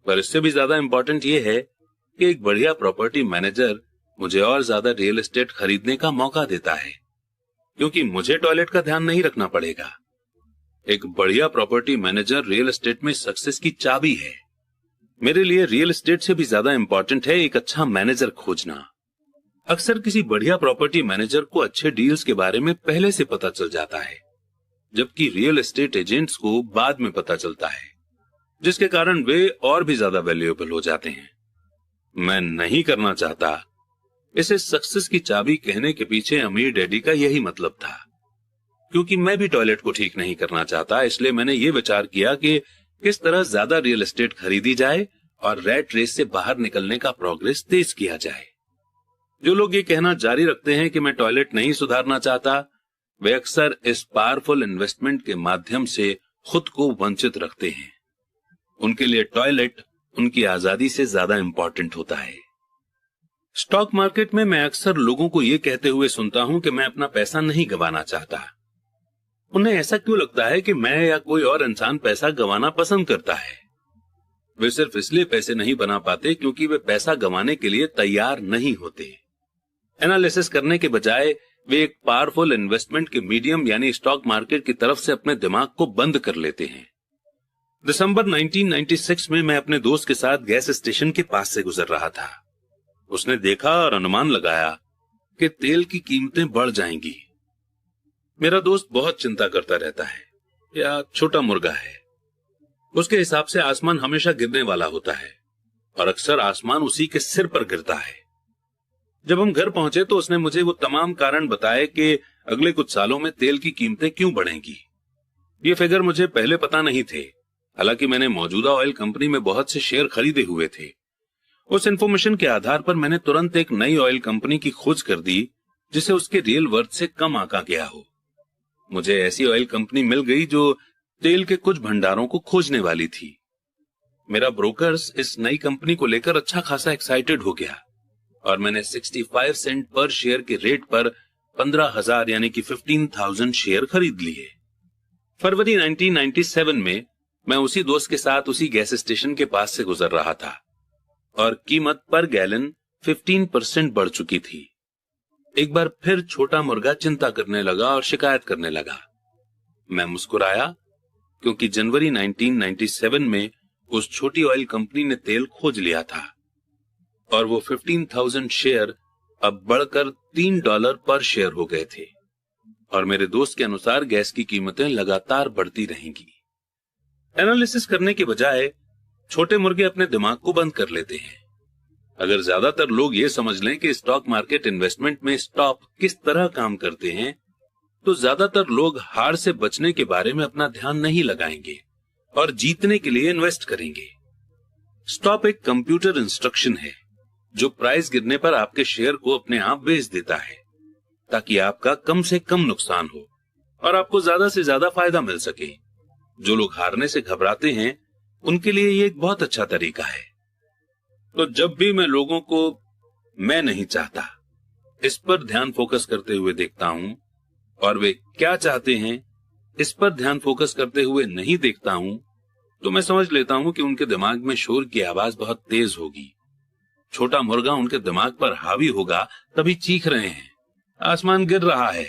पर इससे भी ज्यादा इंपॉर्टेंट यह है कि एक बढ़िया प्रॉपर्टी मैनेजर मुझे और ज्यादा रियल एस्टेट खरीदने का मौका देता है, क्योंकि मुझे टॉयलेट का ध्यान नहीं रखना पड़ेगा। एक बढ़िया प्रॉपर्टी मैनेजर रियल एस्टेट में सक्सेस की चाबी है। मेरे लिए रियल एस्टेट से भी ज्यादा इंपॉर्टेंट है एक अच्छा मैनेजर खोजना। अक्सर किसी बढ़िया प्रॉपर्टी मैनेजर को अच्छे डील्स के बारे में पहले से पता चल जाता है, जबकि रियल एस्टेट एजेंट्स को बाद में पता चलता है, जिसके कारण वे और भी ज्यादा वैल्यूएबल हो जाते हैं। मैं नहीं करना चाहता, इसे सक्सेस की चाबी कहने के पीछे अमीर डैडी का यही मतलब था। क्योंकि मैं भी टॉयलेट को ठीक नहीं करना चाहता, इसलिए मैंने ये विचार किया कि किस तरह ज्यादा रियल एस्टेट खरीदी जाए और रैट रेस से बाहर निकलने का प्रोग्रेस तेज किया जाए। जो लोग ये कहना जारी रखते हैं कि मैं टॉयलेट नहीं सुधारना चाहता, वे अक्सर इस पावरफुल इन्वेस्टमेंट के माध्यम से खुद को वंचित रखते हैं। उनके लिए टॉयलेट उनकी आजादी से ज्यादा इंपॉर्टेंट होता है। स्टॉक मार्केट में मैं अक्सर लोगों को यह कहते हुए सुनता हूं कि मैं अपना पैसा नहीं गंवाना चाहता। उन्हें ऐसा क्यों लगता है कि मैं या कोई और इंसान पैसा गंवाना पसंद करता है? वे सिर्फ इसलिए पैसे नहीं बना पाते क्योंकि वे पैसा गंवाने के लिए तैयार नहीं होते। एनालिसिस करने के बजाय वे एक पावरफुल इन्वेस्टमेंट के मीडियम यानी स्टॉक मार्केट की तरफ से अपने दिमाग को बंद कर लेते हैं। दिसंबर 1996 में मैं अपने दोस्त के साथ गैस स्टेशन के पास से गुजर रहा था। उसने देखा और अनुमान लगाया कि तेल की कीमतें बढ़ जाएंगी। मेरा दोस्त बहुत चिंता करता रहता है, या छोटा मुर्गा है। उसके हिसाब से आसमान हमेशा गिरने वाला होता है और अक्सर आसमान उसी के सिर पर गिरता है। जब हम घर पहुंचे तो उसने मुझे वो तमाम कारण बताए कि अगले कुछ सालों में तेल की कीमतें क्यों बढ़ेंगी। ये फिगर मुझे पहले पता नहीं थे, हालांकि मैंने मौजूदा ऑयल कंपनी में बहुत से शेयर खरीदे हुए थे। उस इंफॉर्मेशन के आधार पर मैंने तुरंत एक नई ऑयल कंपनी की खोज कर दी जिसे उसके रियल वर्थ से कम आंका गया हो। मुझे ऐसी ऑयल कंपनी मिल गई जो तेल के कुछ भंडारों को खोजने वाली थी। मेरा ब्रोकर्स इस नई कंपनी को लेकर अच्छा खासा एक्साइटेड हो गया और मैंने 65 सेंट पर शेयर के रेट पर 15,000 यानी कि 15,000 शेयर खरीद लिए। फरवरी 1997 में मैं उसी दोस्त के साथ उसी गैस स्टेशन के पास से गुजर रहा था और कीमत पर गैलन 15% बढ़ चुकी थी। एक बार फिर छोटा मुर्गा चिंता करने लगा और शिकायत करने लगा। मैं मुस्कुराया क्योंकि जनवरी 1997 में उस छोटी ऑयल कंपनी ने तेल खोज लिया था और वो 15,000 शेयर अब बढ़कर $3 पर शेयर हो गए थे। और मेरे दोस्त के अनुसार गैस की कीमतें लगातार बढ़ती रहेंगी। एनालिसिस करने के बजाय छोटे मुर्गे अपने दिमाग को बंद कर लेते हैं। अगर ज्यादातर लोग ये समझ लें कि स्टॉक मार्केट इन्वेस्टमेंट में स्टॉप किस तरह काम करते हैं, तो ज्यादातर लोग हार से बचने के बारे में अपना ध्यान नहीं लगाएंगे और जीतने के लिए इन्वेस्ट करेंगे। स्टॉप एक कंप्यूटर इंस्ट्रक्शन है जो प्राइस गिरने पर आपके शेयर को अपने आप बेच देता है ताकि आपका कम से कम नुकसान हो और आपको ज्यादा से ज्यादा फायदा मिल सके। जो लोग हारने से घबराते हैं उनके लिए ये एक बहुत अच्छा तरीका है। तो जब भी मैं लोगों को मैं नहीं चाहता इस पर ध्यान फोकस करते हुए देखता हूं और वे क्या चाहते हैं इस पर ध्यान फोकस करते हुए नहीं देखता हूं, तो मैं समझ लेता हूं कि उनके दिमाग में शोर की आवाज बहुत तेज होगी। छोटा मुर्गा उनके दिमाग पर हावी होगा तभी चीख रहे हैं, आसमान गिर रहा है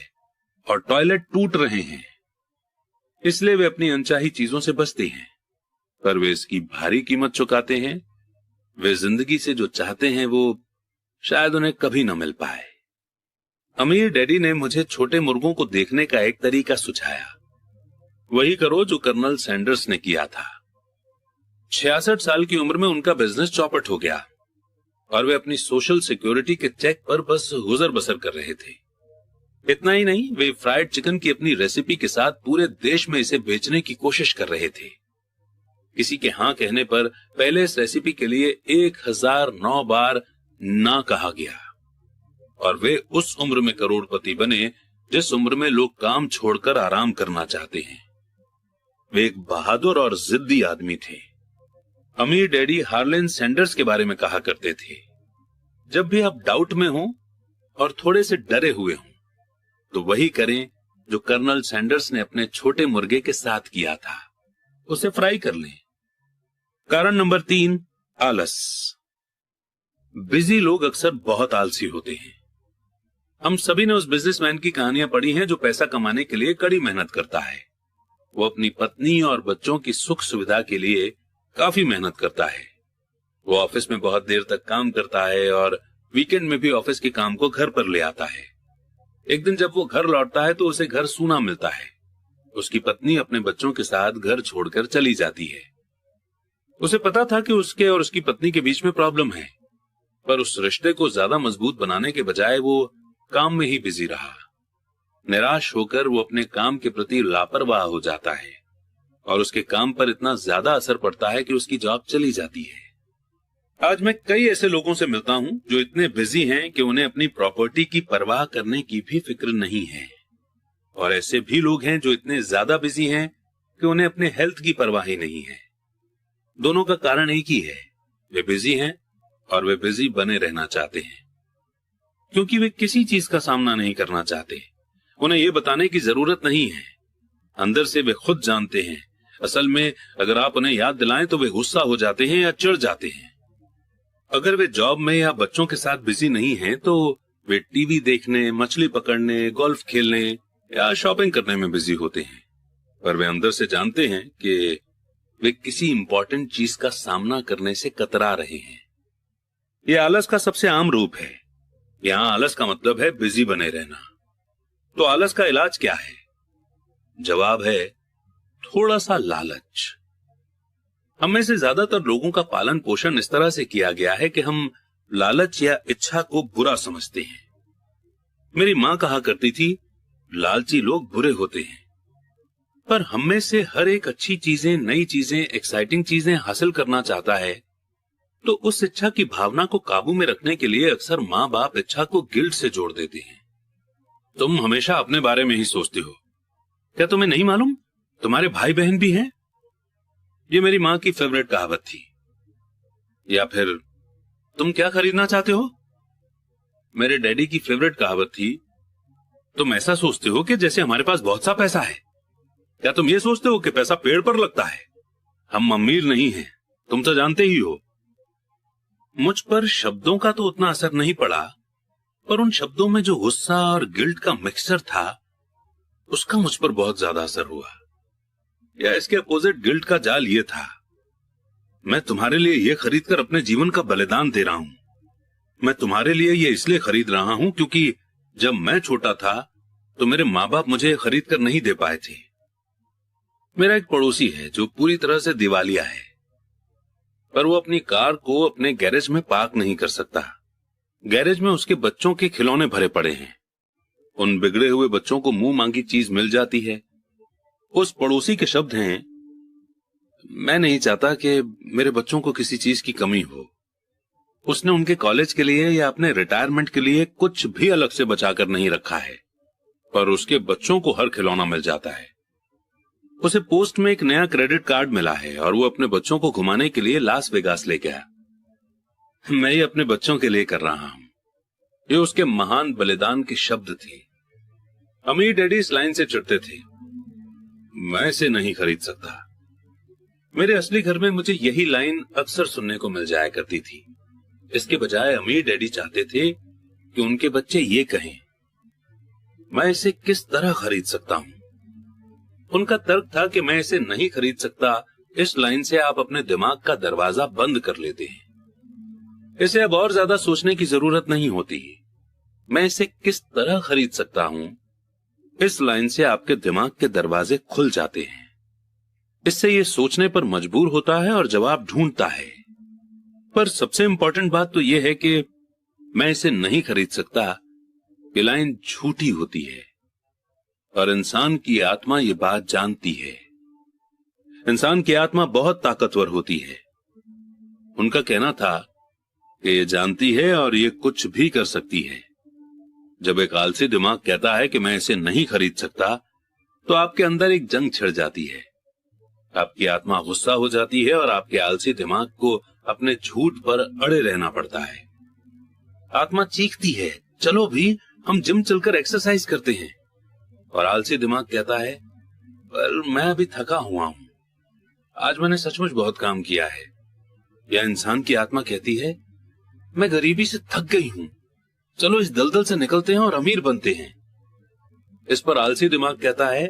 और टॉयलेट टूट रहे हैं। इसलिए वे अपनी अनचाही चीजों से बचते हैं, पर वे इसकी भारी कीमत चुकाते हैं। वे जिंदगी से जो चाहते हैं वो शायद उन्हें कभी न मिल पाए। अमीर डैडी ने मुझे छोटे मुर्गों को देखने का एक तरीका सुझाया। वही करो जो कर्नल सैंडर्स ने किया था। 66 साल की उम्र में उनका बिजनेस चौपट हो गया और वे अपनी सोशल सिक्योरिटी के चेक पर बस गुजर बसर कर रहे थे। इतना ही नहीं, वे फ्राइड चिकन की अपनी रेसिपी के साथ पूरे देश में इसे बेचने की कोशिश कर रहे थे। किसी के हां कहने पर पहले इस रेसिपी के लिए 1009 बार ना कहा गया और वे उस उम्र में करोड़पति बने जिस उम्र में लोग काम छोड़कर आराम करना चाहते हैं। वे एक बहादुर और जिद्दी आदमी थे। अमीर डैडी हार्लेन सैंडर्स के बारे में कहा करते थे, जब भी आप डाउट में हो और थोड़े से डरे हुए हों तो वही करें जो कर्नल सैंडर्स ने अपने छोटे मुर्गे के साथ किया था, उसे फ्राई कर लें। कारण नंबर 3, आलस। बिजी लोग अक्सर बहुत आलसी होते हैं। हम सभी ने उस बिजनेसमैन की कहानियां पढ़ी हैं जो पैसा कमाने के लिए कड़ी मेहनत करता है। वो अपनी पत्नी और बच्चों की सुख सुविधा के लिए काफी मेहनत करता है। वो ऑफिस में बहुत देर तक काम करता है और वीकेंड में भी ऑफिस के काम को घर पर ले आता है। एक दिन जब वो घर लौटता है तो उसे घर सूना मिलता है। उसकी पत्नी अपने बच्चों के साथ घर छोड़कर चली जाती है। उसे पता था कि उसके और उसकी पत्नी के बीच में प्रॉब्लम है, पर उस रिश्ते को ज्यादा मजबूत बनाने के बजाय वो काम में ही बिजी रहा। निराश होकर वो अपने काम के प्रति लापरवाह हो जाता है और उसके काम पर इतना ज्यादा असर पड़ता है कि उसकी जॉब चली जाती है। आज मैं कई ऐसे लोगों से मिलता हूं जो इतने बिजी हैं कि उन्हें अपनी प्रॉपर्टी की परवाह करने की भी फिक्र नहीं है, और ऐसे भी लोग हैं जो इतने ज्यादा बिजी हैं कि उन्हें अपने हेल्थ की परवाह ही नहीं है। दोनों का कारण एक ही है, वे बिजी हैं और वे बिजी बने रहना चाहते हैं, क्योंकि वे किसी चीज का सामना नहीं करना चाहते। उन्हें यह बताने की जरूरत नहीं है। अंदर से वे खुद जानते हैं। असल में अगर आप उन्हें याद दिलाएं तो वे गुस्सा हो जाते हैं या चिढ़ जाते हैं। अगर वे जॉब में या बच्चों के साथ बिजी नहीं हैं तो वे टीवी देखने, मछली पकड़ने, गोल्फ खेलने या शॉपिंग करने में बिजी होते हैं, पर वे अंदर से जानते हैं कि वे किसी इंपॉर्टेंट चीज का सामना करने से कतरा रहे हैं। यह आलस का सबसे आम रूप है। यहां आलस का मतलब है बिजी बने रहना। तो आलस का इलाज क्या है? जवाब है थोड़ा सा लालच। हम में से ज्यादातर लोगों का पालन पोषण इस तरह से किया गया है कि हम लालच या इच्छा को बुरा समझते हैं। मेरी मां कहा करती थी, लालची लोग बुरे होते हैं। पर हम में से हर एक अच्छी चीजें, नई चीजें, एक्साइटिंग चीजें हासिल करना चाहता है, तो उस इच्छा की भावना को काबू में रखने के लिए अक्सर माँ बाप इच्छा को गिल्ट से जोड़ देते हैं। तुम हमेशा अपने बारे में ही सोचते हो, क्या तुम्हें नहीं मालूम तुम्हारे भाई बहन भी हैं? ये मेरी मां की फेवरेट कहावत थी। या फिर तुम क्या खरीदना चाहते हो? मेरे डैडी की फेवरेट कहावत थी, तुम ऐसा सोचते हो कि जैसे हमारे पास बहुत सा पैसा है। क्या तुम ये सोचते हो कि पैसा पेड़ पर लगता है? हम अमीर नहीं हैं, तुम तो जानते ही हो। मुझ पर शब्दों का तो उतना असर नहीं पड़ा, पर उन शब्दों में जो गुस्सा और गिल्ट का मिक्सचर था उसका मुझ पर बहुत ज्यादा असर हुआ। या इसके अपोजिट गिल्ट का जाल ये था, मैं तुम्हारे लिए ये खरीद कर अपने जीवन का बलिदान दे रहा हूं। मैं तुम्हारे लिए ये इसलिए खरीद रहा हूं क्योंकि जब मैं छोटा था तो मेरे माँ बाप मुझे खरीद कर नहीं दे पाए थे। मेरा एक पड़ोसी है जो पूरी तरह से दिवालिया है, पर वो अपनी कार को अपने गैरेज में पार्क नहीं कर सकता। गैरेज में उसके बच्चों के खिलौने भरे पड़े हैं। उन बिगड़े हुए बच्चों को मुंह मांगी चीज मिल जाती है। उस पड़ोसी के शब्द हैं, मैं नहीं चाहता कि मेरे बच्चों को किसी चीज की कमी हो। उसने उनके कॉलेज के लिए या अपने रिटायरमेंट के लिए कुछ भी अलग से बचाकर नहीं रखा है, पर उसके बच्चों को हर खिलौना मिल जाता है। उसे पोस्ट में एक नया क्रेडिट कार्ड मिला है और वो अपने बच्चों को घुमाने के लिए लास वेगास ले गया। मैं ये अपने बच्चों के लिए कर रहा हूं। ये उसके महान बलिदान के शब्द थे। अमीर डैडी इस लाइन से चिढ़ते थे, मैं इसे नहीं खरीद सकता। मेरे असली घर में मुझे यही लाइन अक्सर सुनने को मिल जाया करती थी। इसके बजाय अमीर डैडी चाहते थे कि उनके बच्चे ये कहें, मैं इसे किस तरह खरीद सकता हूं। उनका तर्क था कि मैं इसे नहीं खरीद सकता। इस लाइन से आप अपने दिमाग का दरवाजा बंद कर लेते हैं। इसे अब और ज्यादा सोचने की जरूरत नहीं होती। मैं इसे किस तरह खरीद सकता हूं, इस लाइन से आपके दिमाग के दरवाजे खुल जाते हैं। इससे ये सोचने पर मजबूर होता है और जवाब ढूंढता है। पर सबसे इंपॉर्टेंट बात तो यह है कि मैं इसे नहीं खरीद सकता, ये लाइन झूठी होती है और इंसान की आत्मा ये बात जानती है। इंसान की आत्मा बहुत ताकतवर होती है। उनका कहना था कि ये जानती है और ये कुछ भी कर सकती है। जब एक आलसी दिमाग कहता है कि मैं इसे नहीं खरीद सकता, तो आपके अंदर एक जंग छिड़ जाती है। आपकी आत्मा गुस्सा हो जाती है और आपके आलसी दिमाग को अपने झूठ पर अड़े रहना पड़ता है। आत्मा चीखती है, चलो भी हम जिम चलकर एक्सरसाइज करते हैं। और आलसी दिमाग कहता है, पर मैं अभी थका हुआ हूं, आज मैंने सचमुच बहुत काम किया है। या इंसान की आत्मा कहती है, मैं गरीबी से थक गई हूं, चलो इस दलदल से निकलते हैं और अमीर बनते हैं। इस पर आलसी दिमाग कहता है,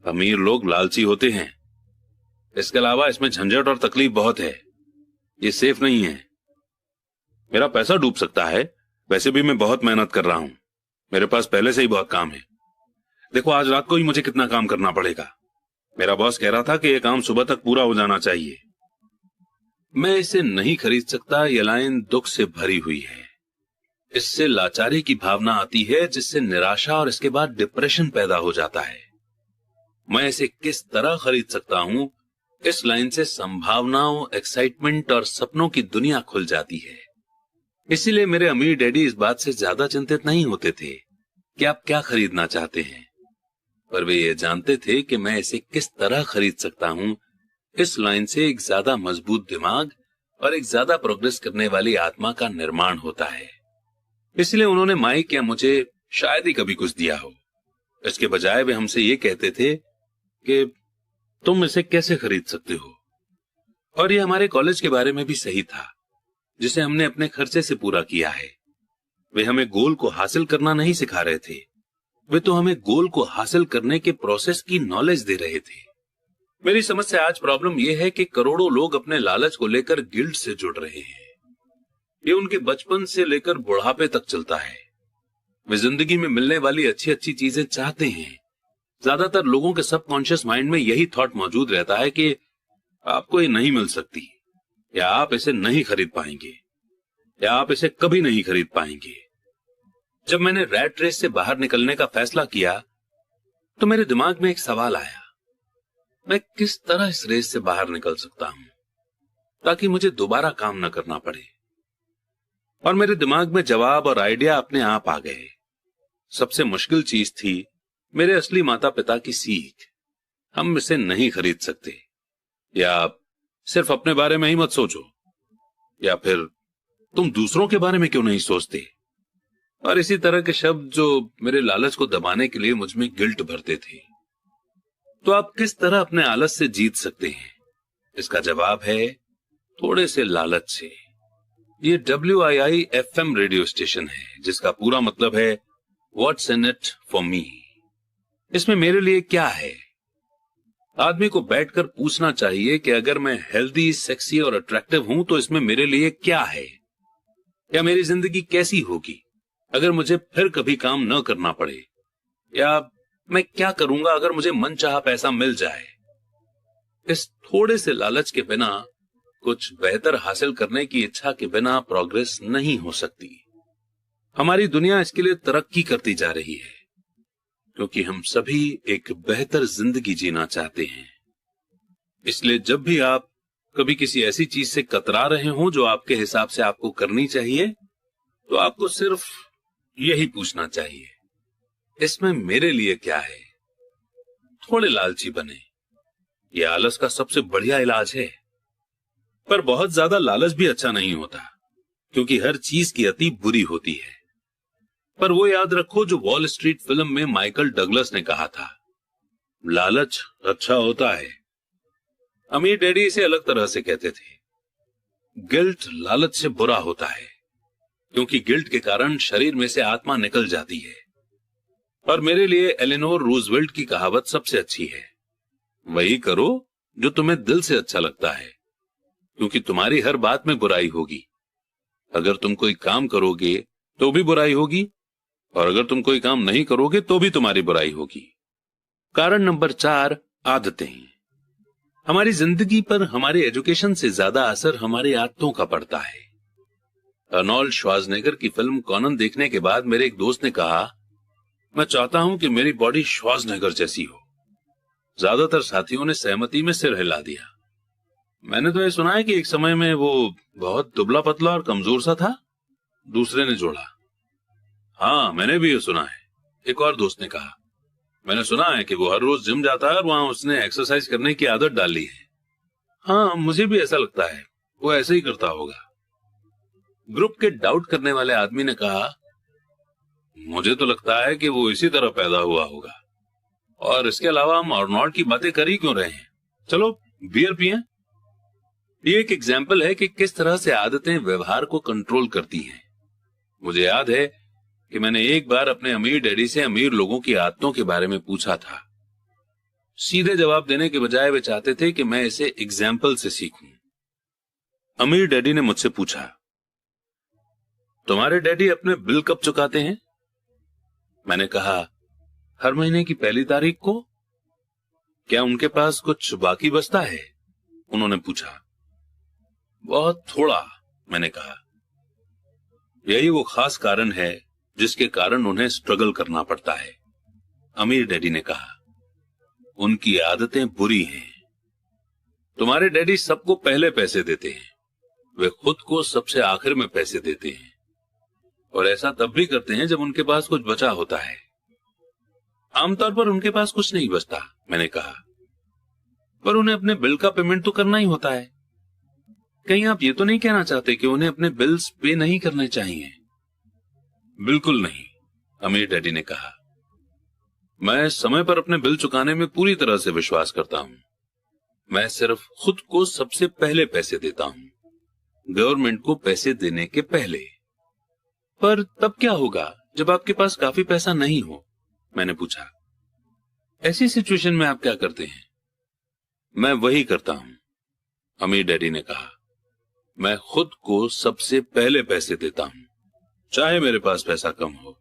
अमीर लोग लालची होते हैं, इसके अलावा इसमें झंझट और तकलीफ बहुत है, ये सेफ नहीं है। मेरा पैसा डूब सकता है, वैसे भी मैं बहुत मेहनत कर रहा हूं, मेरे पास पहले से ही बहुत काम है। देखो आज रात को ही मुझे कितना काम करना पड़ेगा। मेरा बॉस कह रहा था कि यह काम सुबह तक पूरा हो जाना चाहिए। मैं इसे नहीं खरीद सकता, यह लाइन दुख से भरी हुई है। इससे लाचारी की भावना आती है, जिससे निराशा और इसके बाद डिप्रेशन पैदा हो जाता है। मैं इसे किस तरह खरीद सकता हूं, इस लाइन से संभावनाओं, एक्साइटमेंट और सपनों की दुनिया खुल जाती है। इसीलिए मेरे अमीर डैडी इस बात से ज्यादा चिंतित नहीं होते थे कि आप क्या खरीदना चाहते हैं, पर वे ये जानते थे कि मैं इसे किस तरह खरीद सकता हूं। इस लाइन से एक ज्यादा मजबूत दिमाग और एक ज्यादा प्रोग्रेस करने वाली आत्मा का निर्माण होता है। इसलिए उन्होंने माइक या मुझे शायद ही कभी कुछ दिया हो। इसके बजाय वे हमसे ये कहते थे कि तुम इसे कैसे खरीद सकते हो। और ये हमारे कॉलेज के बारे में भी सही था, जिसे हमने अपने खर्चे से पूरा किया है। वे हमें गोल को हासिल करना नहीं सिखा रहे थे, वे तो हमें गोल को हासिल करने के प्रोसेस की नॉलेज दे रहे थे। मेरी समझ से आज प्रॉब्लम यह है कि करोड़ों लोग अपने लालच को लेकर गिल्ट से जुड़ रहे हैं। ये उनके बचपन से लेकर बुढ़ापे तक चलता है। वे जिंदगी में मिलने वाली अच्छी अच्छी चीजें चाहते हैं। ज्यादातर लोगों के सबकॉन्शियस माइंड में यही थॉट मौजूद रहता है कि आपको ये नहीं मिल सकती, या आप इसे नहीं खरीद पाएंगे, या आप इसे कभी नहीं खरीद पाएंगे। जब मैंने रैट रेस से बाहर निकलने का फैसला किया, तो मेरे दिमाग में एक सवाल आया, मैं किस तरह इस रेस से बाहर निकल सकता हूं ताकि मुझे दोबारा काम न करना पड़े। और मेरे दिमाग में जवाब और आइडिया अपने आप आ गए। सबसे मुश्किल चीज थी मेरे असली माता पिता की सीख, हम इसे नहीं खरीद सकते, या सिर्फ अपने बारे में ही मत सोचो, या फिर तुम दूसरों के बारे में क्यों नहीं सोचते। और इसी तरह के शब्द जो मेरे लालच को दबाने के लिए मुझ में गिल्ट भरते थे। तो आप किस तरह अपने आलस से जीत सकते हैं? इसका जवाब है थोड़े से लालच से। ये WII-FM रेडियो स्टेशन है, जिसका पूरा मतलब है what's in it for me. इसमें मेरे लिए क्या है? आदमी को बैठकर पूछना चाहिए कि अगर मैं हेल्दी, सेक्सी और अट्रैक्टिव हूं तो इसमें मेरे लिए क्या है, या मेरी जिंदगी कैसी होगी अगर मुझे फिर कभी काम न करना पड़े, या मैं क्या करूंगा अगर मुझे मनचाहा पैसा मिल जाए। इस थोड़े से लालच के बिना, कुछ बेहतर हासिल करने की इच्छा के बिना प्रोग्रेस नहीं हो सकती। हमारी दुनिया इसके लिए तरक्की करती जा रही है क्योंकि हम सभी एक बेहतर जिंदगी जीना चाहते हैं। इसलिए जब भी आप कभी किसी ऐसी चीज से कतरा रहे हो जो आपके हिसाब से आपको करनी चाहिए, तो आपको सिर्फ यही पूछना चाहिए, इसमें मेरे लिए क्या है। थोड़े लालची बने, यह आलस का सबसे बढ़िया इलाज है। पर बहुत ज्यादा लालच भी अच्छा नहीं होता क्योंकि हर चीज की अति बुरी होती है। पर वो याद रखो जो वॉल स्ट्रीट फिल्म में माइकल डगलस ने कहा था, लालच अच्छा होता है। अमीर डैडी इसे अलग तरह से कहते थे, गिल्ट लालच से बुरा होता है क्योंकि गिल्ट के कारण शरीर में से आत्मा निकल जाती है। और मेरे लिए एलेनोर रूजवेल्ट की कहावत सबसे अच्छी है, वही करो जो तुम्हें दिल से अच्छा लगता है क्योंकि तुम्हारी हर बात में बुराई होगी। अगर तुम कोई काम करोगे तो भी बुराई होगी, और अगर तुम कोई काम नहीं करोगे तो भी तुम्हारी बुराई होगी। कारण नंबर 4, आदतें। हमारी जिंदगी पर हमारे एजुकेशन से ज्यादा असर हमारी आदतों का पड़ता है। अर्नोल्ड श्वार्ज़नेगर की फिल्म कॉनन देखने के बाद मेरे एक दोस्त ने कहा, मैं चाहता हूं कि मेरी बॉडी श्वार्ज़नेगर जैसी हो। ज्यादातर साथियों ने सहमति में सिर हिला दिया। मैंने तो यह सुना है कि एक समय में वो बहुत दुबला पतला और कमजोर सा था। दूसरे ने जोड़ा, हाँ मैंने भी ये सुना है। एक और दोस्त ने कहा, मैंने सुना है कि वो हर रोज जिम जाता है और वहां उसने एक्सरसाइज करने की आदत डाल ली है। हाँ मुझे भी ऐसा लगता है, वो ऐसे ही करता होगा। ग्रुप के डाउट करने वाले आदमी ने कहा, मुझे तो लगता है कि वो इसी तरह पैदा हुआ होगा, और इसके अलावा हम अर्नोल्ड की बातें कर ही क्यों रहे हैं, चलो बियर पिएं। ये एक एग्जाम्पल है कि किस तरह से आदतें व्यवहार को कंट्रोल करती हैं। मुझे याद है कि मैंने एक बार अपने अमीर डैडी से अमीर लोगों की आदतों के बारे में पूछा था। सीधे जवाब देने के बजाय वे चाहते थे कि मैं इसे एग्जाम्पल से सीखूं। अमीर डैडी ने मुझसे पूछा, तुम्हारे डैडी अपने बिल कब चुकाते हैं? मैंने कहा, हर महीने की पहली तारीख को। क्या उनके पास कुछ बाकी बचता है? उन्होंने पूछा। बहुत थोड़ा, मैंने कहा। यही वो खास कारण है जिसके कारण उन्हें स्ट्रगल करना पड़ता है, अमीर डैडी ने कहा। उनकी आदतें बुरी हैं। तुम्हारे डैडी सबको पहले पैसे देते हैं, वे खुद को सबसे आखिर में पैसे देते हैं, और ऐसा तब भी करते हैं जब उनके पास कुछ बचा होता है। आमतौर पर उनके पास कुछ नहीं बचता, मैंने कहा, पर उन्हें अपने बिल का पेमेंट तो करना ही होता है। कहीं आप ये तो नहीं कहना चाहते कि उन्हें अपने बिल्स पे नहीं करने चाहिए? बिल्कुल नहीं, अमीर डैडी ने कहा। मैं समय पर अपने बिल चुकाने में पूरी तरह से विश्वास करता हूं। मैं सिर्फ खुद को सबसे पहले पैसे देता हूं, गवर्नमेंट को पैसे देने के पहले। पर तब क्या होगा जब आपके पास काफी पैसा नहीं हो? मैंने पूछा। ऐसी सिचुएशन में आप क्या करते हैं? मैं वही करता हूं, अमीर डैडी ने कहा। मैं खुद को सबसे पहले पैसे देता हूं, चाहे मेरे पास पैसा कम हो।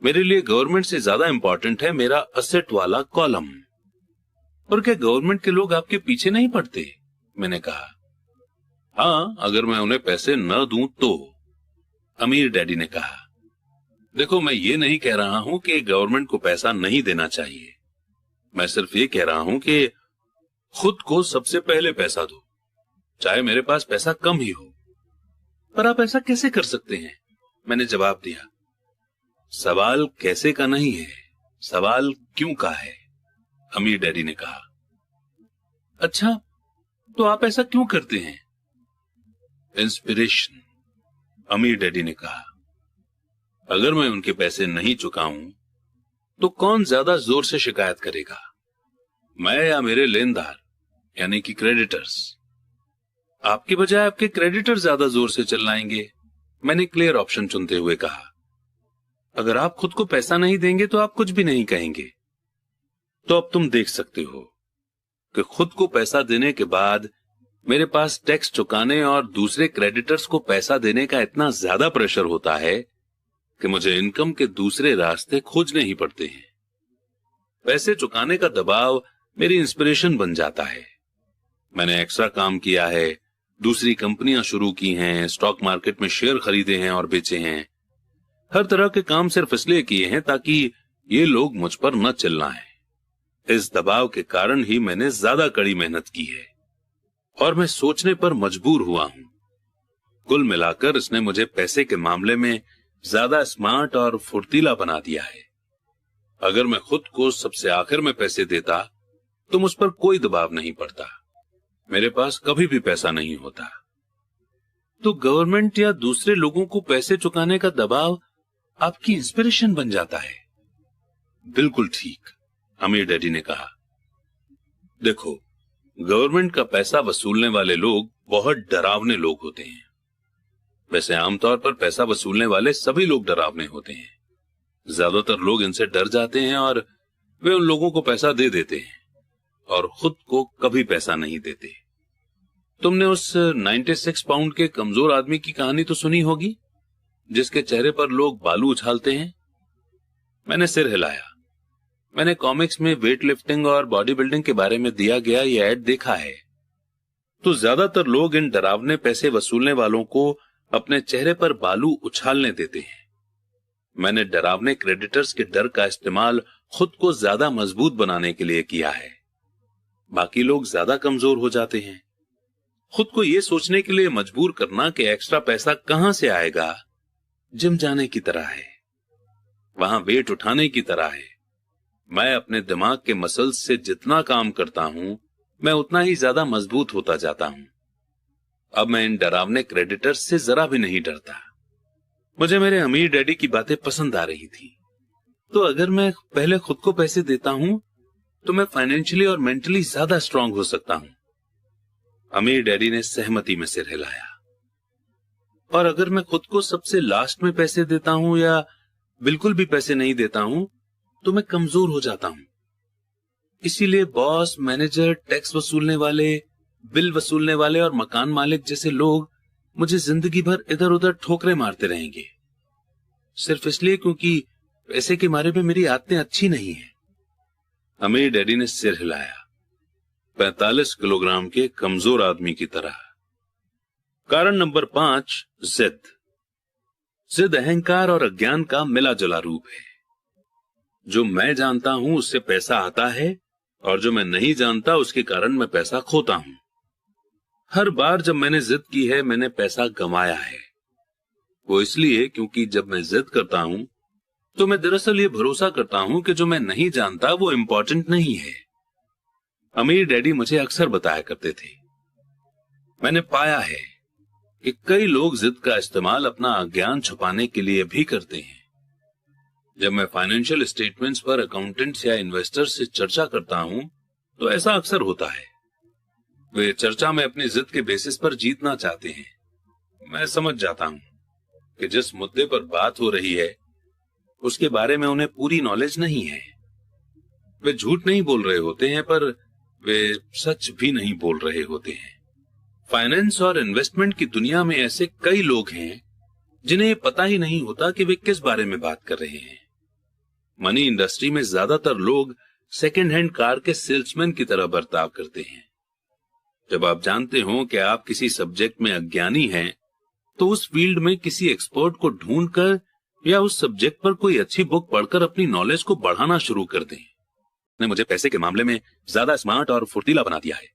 मेरे लिए गवर्नमेंट से ज्यादा इंपॉर्टेंट है मेरा असेट वाला कॉलम। और क्या गवर्नमेंट के लोग आपके पीछे नहीं पड़ते? मैंने कहा। हाँ, अगर मैं उन्हें पैसे न दूं तो, अमीर डैडी ने कहा। देखो, मैं ये नहीं कह रहा हूं कि गवर्नमेंट को पैसा नहीं देना चाहिए। मैं सिर्फ ये कह रहा हूं कि खुद को सबसे पहले पैसा दो, चाहे मेरे पास पैसा कम ही हो। पर आप ऐसा कैसे कर सकते हैं? मैंने जवाब दिया। सवाल कैसे का नहीं है, सवाल क्यों का है, अमीर डैडी ने कहा। अच्छा, तो आप ऐसा क्यों करते हैं? इंस्पिरेशन, अमीर डैडी ने कहा। अगर मैं उनके पैसे नहीं चुकाऊं तो कौन ज्यादा जोर से शिकायत करेगा, मैं या मेरे लेनदार यानी कि क्रेडिटर्स? आपके बजाय आपके क्रेडिटर ज्यादा जोर से चिल्लाएंगे, मैंने क्लियर ऑप्शन चुनते हुए कहा। अगर आप खुद को पैसा नहीं देंगे तो आप कुछ भी नहीं कहेंगे। तो अब तुम देख सकते हो, कि खुद को पैसा देने के बाद मेरे पास टैक्स चुकाने और दूसरे क्रेडिटर्स को पैसा देने का इतना ज्यादा प्रेशर होता है कि मुझे इनकम के दूसरे रास्ते खोजने ही पड़ते हैं। पैसे चुकाने का दबाव मेरी इंस्पिरेशन बन जाता है। मैंने एक्स्ट्रा काम किया है, दूसरी कंपनियां शुरू की हैं, स्टॉक मार्केट में शेयर खरीदे हैं और बेचे हैं। हर तरह के काम सिर्फ इसलिए किए हैं ताकि ये लोग मुझ पर न चिल्लाएं। इस दबाव के कारण ही मैंने ज्यादा कड़ी मेहनत की है और मैं सोचने पर मजबूर हुआ हूं। कुल मिलाकर इसने मुझे पैसे के मामले में ज्यादा स्मार्ट और फुर्तीला बना दिया है। अगर मैं खुद को सबसे आखिर में पैसे देता तो मुझ पर कोई दबाव नहीं पड़ता, मेरे पास कभी भी पैसा नहीं होता। तो गवर्नमेंट या दूसरे लोगों को पैसे चुकाने का दबाव आपकी इंस्पिरेशन बन जाता है। बिल्कुल ठीक, अमीर डैडी ने कहा। देखो, गवर्नमेंट का पैसा वसूलने वाले लोग बहुत डरावने लोग होते हैं। वैसे आमतौर पर पैसा वसूलने वाले सभी लोग डरावने होते हैं। ज्यादातर लोग इनसे डर जाते हैं और वे उन लोगों को पैसा दे देते हैं और खुद को कभी पैसा नहीं देते। तुमने उस 96 पाउंड के कमजोर आदमी की कहानी तो सुनी होगी, जिसके चेहरे पर लोग बालू उछालते हैं। मैंने सिर हिलाया। मैंने कॉमिक्स में वेट लिफ्टिंग और बॉडी बिल्डिंग के बारे में दिया गया ये ऐड देखा है। तो ज्यादातर लोग इन डरावने पैसे वसूलने वालों को अपने चेहरे पर बालू उछालने देते हैं। मैंने डरावने क्रेडिटर्स के डर का इस्तेमाल खुद को ज्यादा मजबूत बनाने के लिए किया है। बाकी लोग ज्यादा कमजोर हो जाते हैं। खुद को यह सोचने के लिए मजबूर करना कि एक्स्ट्रा पैसा कहां से आएगा, जिम जाने की तरह है, वहां वेट उठाने की तरह है। मैं अपने दिमाग के मसल्स से जितना काम करता हूं, मैं उतना ही ज्यादा मजबूत होता जाता हूं। अब मैं इन डरावने क्रेडिटर्स से जरा भी नहीं डरता। मुझे मेरे अमीर डैडी की बातें पसंद आ रही थी। तो अगर मैं पहले खुद को पैसे देता हूं तो मैं फाइनेंशियली और मेंटली ज्यादा स्ट्रांग हो सकता हूं। अमीर डैडी ने सहमति में सिर हिलाया। और अगर मैं खुद को सबसे लास्ट में पैसे देता हूं या बिल्कुल भी पैसे नहीं देता हूं तो मैं कमजोर हो जाता हूं। इसीलिए बॉस, मैनेजर, टैक्स वसूलने वाले, बिल वसूलने वाले और मकान मालिक जैसे लोग मुझे जिंदगी भर इधर उधर ठोकरे मारते रहेंगे, सिर्फ इसलिए क्योंकि पैसे के बारे में मेरी आदतें अच्छी नहीं हैं। अमीर डैडी ने सिर हिलाया, 45 किलोग्राम के कमजोर आदमी की तरह। कारण नंबर 5, जिद। जिद अहंकार और अज्ञान का मिला जुला रूप है। जो मैं जानता हूं उससे पैसा आता है और जो मैं नहीं जानता उसके कारण मैं पैसा खोता हूं। हर बार जब मैंने जिद की है मैंने पैसा गंवाया है। वो इसलिए क्योंकि जब मैं जिद करता हूं तो मैं दरअसल ये भरोसा करता हूं कि जो मैं नहीं जानता वो इंपॉर्टेंट नहीं है। अमीर डैडी मुझे अक्सर बताया करते थे। मैंने पाया है कि कई लोग जिद का इस्तेमाल अपना अज्ञान छुपाने के लिए भी करते हैं। जब मैं फाइनेंशियल स्टेटमेंट्स पर अकाउंटेंट्स या इन्वेस्टर्स से चर्चा करता हूं तो ऐसा अक्सर होता है। वे चर्चा में अपनी जिद के बेसिस पर जीतना चाहते हैं। मैं समझ जाता हूं कि जिस मुद्दे पर बात हो रही है उसके बारे में उन्हें पूरी नॉलेज नहीं है। वे झूठ नहीं बोल रहे होते हैं पर वे सच भी नहीं बोल रहे होते हैं। फाइनेंस और इन्वेस्टमेंट की दुनिया में ऐसे कई लोग हैं जिन्हें पता ही नहीं होता कि वे किस बारे में बात कर रहे हैं। मनी इंडस्ट्री में ज्यादातर लोग सेकेंड हैंड कार के सेल्समैन की तरह बर्ताव करते हैं। जब आप जानते हो कि आप किसी सब्जेक्ट में अज्ञानी हैं तो उस फील्ड में किसी एक्सपर्ट को ढूंढकर या उस सब्जेक्ट पर कोई अच्छी बुक पढ़कर अपनी नॉलेज को बढ़ाना शुरू कर दें। ने मुझे पैसे के मामले में ज्यादा स्मार्ट और फुर्तीला बना दिया है।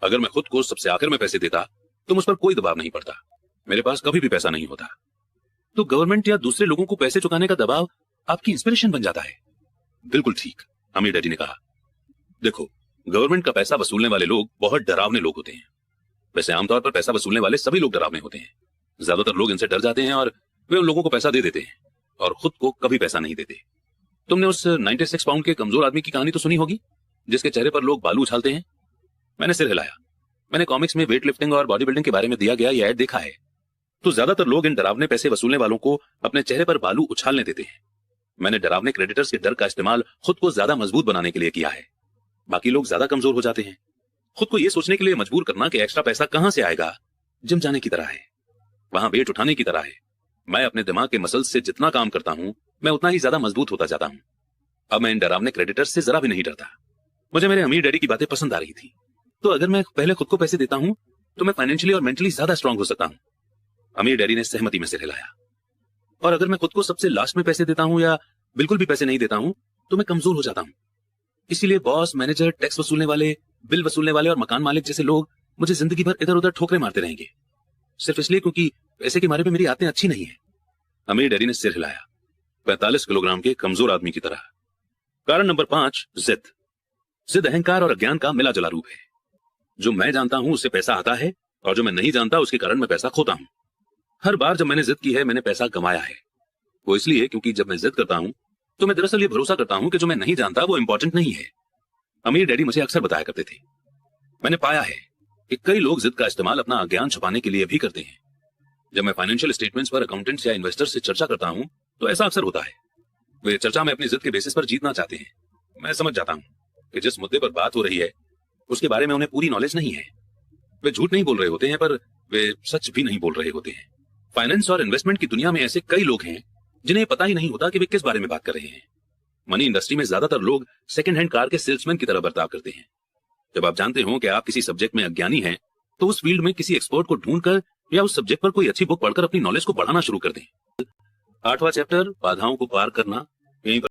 अगर मैं खुद को सबसे आखिर में पैसे देता तो मुझ पर कोई दबाव नहीं पड़ता, मेरे पास कभी भी पैसा नहीं होता। तो गवर्नमेंट या दूसरे लोगों को पैसे चुकाने का दबाव आपकी इंस्पिरेशन बन जाता है। बिल्कुल ठीक, अमीर डैडी ने कहा। देखो, गवर्नमेंट का पैसा वसूलने वाले लोग बहुत डरावने लोग होते हैं। वैसे आमतौर पर पैसा वसूलने वाले सभी लोग डरावने होते हैं। ज्यादातर लोग इनसे डर जाते हैं और वे उन लोगों को पैसा दे देते हैं और खुद को कभी पैसा नहीं देते। तुमने उस 96 पाउंड के कमजोर आदमी की कहानी तो सुनी होगी, जिसके चेहरे पर लोग बालू उछालते हैं। मैंने सिर हिलाया। मैंने कॉमिक्स में वेट लिफ्टिंग और बॉडी बिल्डिंग के बारे में दिया गया यह ऐड देखा है। तो ज्यादातर लोग इन डरावने पैसे वसूलने वालों को अपने चेहरे पर बालू उछालने देते हैं। मैंने डरावने क्रेडिटर्स के डर का इस्तेमाल खुद को ज्यादा मजबूत बनाने के लिए किया है। बाकी लोग ज्यादा कमजोर हो जाते हैं। खुद को यह सोचने के लिए मजबूर करना कि एक्स्ट्रा पैसा कहां से आएगा, जिम जाने की तरह है, वहां वेट उठाने की तरह है। मैं अपने दिमाग के मसल्स से जितना काम करता हूं, मैं उतना ही ज्यादा मजबूत होता जाता हूं। अब मैं इन डरावने क्रेडिटर्स से जरा भी नहीं डरता। मुझे मेरे अमीर डैडी की बातें पसंद आ रही थी। तो अगर मैं पहले खुद को पैसे देता हूं तो मैं फाइनेंशियली और मेंटली ज्यादा स्ट्रांग हो सकता हूं। अमीर डैडी ने सहमति में सिर हिलाया। और अगर मैं खुद को सबसे लास्ट में पैसे देता हूं या बिल्कुल भी पैसे नहीं देता हूं तो मैं कमजोर हो जाता हूं। इसीलिए बॉस, मैनेजर, टैक्स वसूलने वाले, बिल वसूलने वाले और मकान मालिक जैसे लोग मुझे जिंदगी भर इधर उधर ठोकरे मारते रहेंगे, सिर्फ इसलिए क्योंकि पैसे के मारे में मेरी आदतें अच्छी नहीं है। अमीर डैडी ने सिर हिलाया, 45 किलोग्राम के कमजोर आदमी की तरह। कारण नंबर 5, जिद। जिद अहंकार और अज्ञान का मिला जुला रूप है। जो मैं जानता हूं उससे पैसा आता है और जो मैं नहीं जानता उसके कारण मैं पैसा खोता हूं। हर बार जब मैंने जिद की है मैंने पैसा कमाया है। वो इसलिए क्योंकि जब मैं जिद करता हूं तो मैं दरअसल ये भरोसा करता हूं कि जो मैं नहीं जानता वो इंपॉर्टेंट नहीं है। अमीर डैडी मुझे अक्सर बताया करते थे। मैंने पाया है कि कई लोग जिद का इस्तेमाल अपना अज्ञान छुपाने के लिए भी करते हैं। जब मैं फाइनेंशियल स्टेटमेंट्स पर अकाउंटेंट्स या इन्वेस्टर्स से चर्चा करता हूं तो ऐसा अक्सर होता है। वे चर्चा में अपनी जिद के बेसिस पर जीतना चाहते हैं। मैं समझ जाता हूं कि जिस मुद्दे पर बात हो रही है उसके बारे में उन्हें पूरी नॉलेज नहीं है। वे झूठ नहीं बोल रहे होते हैं पर वे सच भी नहीं बोल रहे होते हैं। फाइनेंस और इन्वेस्टमेंट की दुनिया में ऐसे कई लोग हैं जिन्हें पता ही नहीं होता कि वे किस बारे में बात कर रहे हैं। मनी इंडस्ट्री में ज्यादातर लोग सेकंड हैंड कार के सेल्समैन की तरह बर्ताव करते हैं। जब आप जानते हो कि आप किसी सब्जेक्ट में अज्ञानी हैं तो उस फील्ड में किसी एक्सपर्ट को ढूंढकर या उस सब्जेक्ट पर कोई अच्छी बुक पढ़कर अपनी नॉलेज को बढ़ाना शुरू कर दें। 8वां चैप्टर, बाधाओं को पार करना, यहीं पर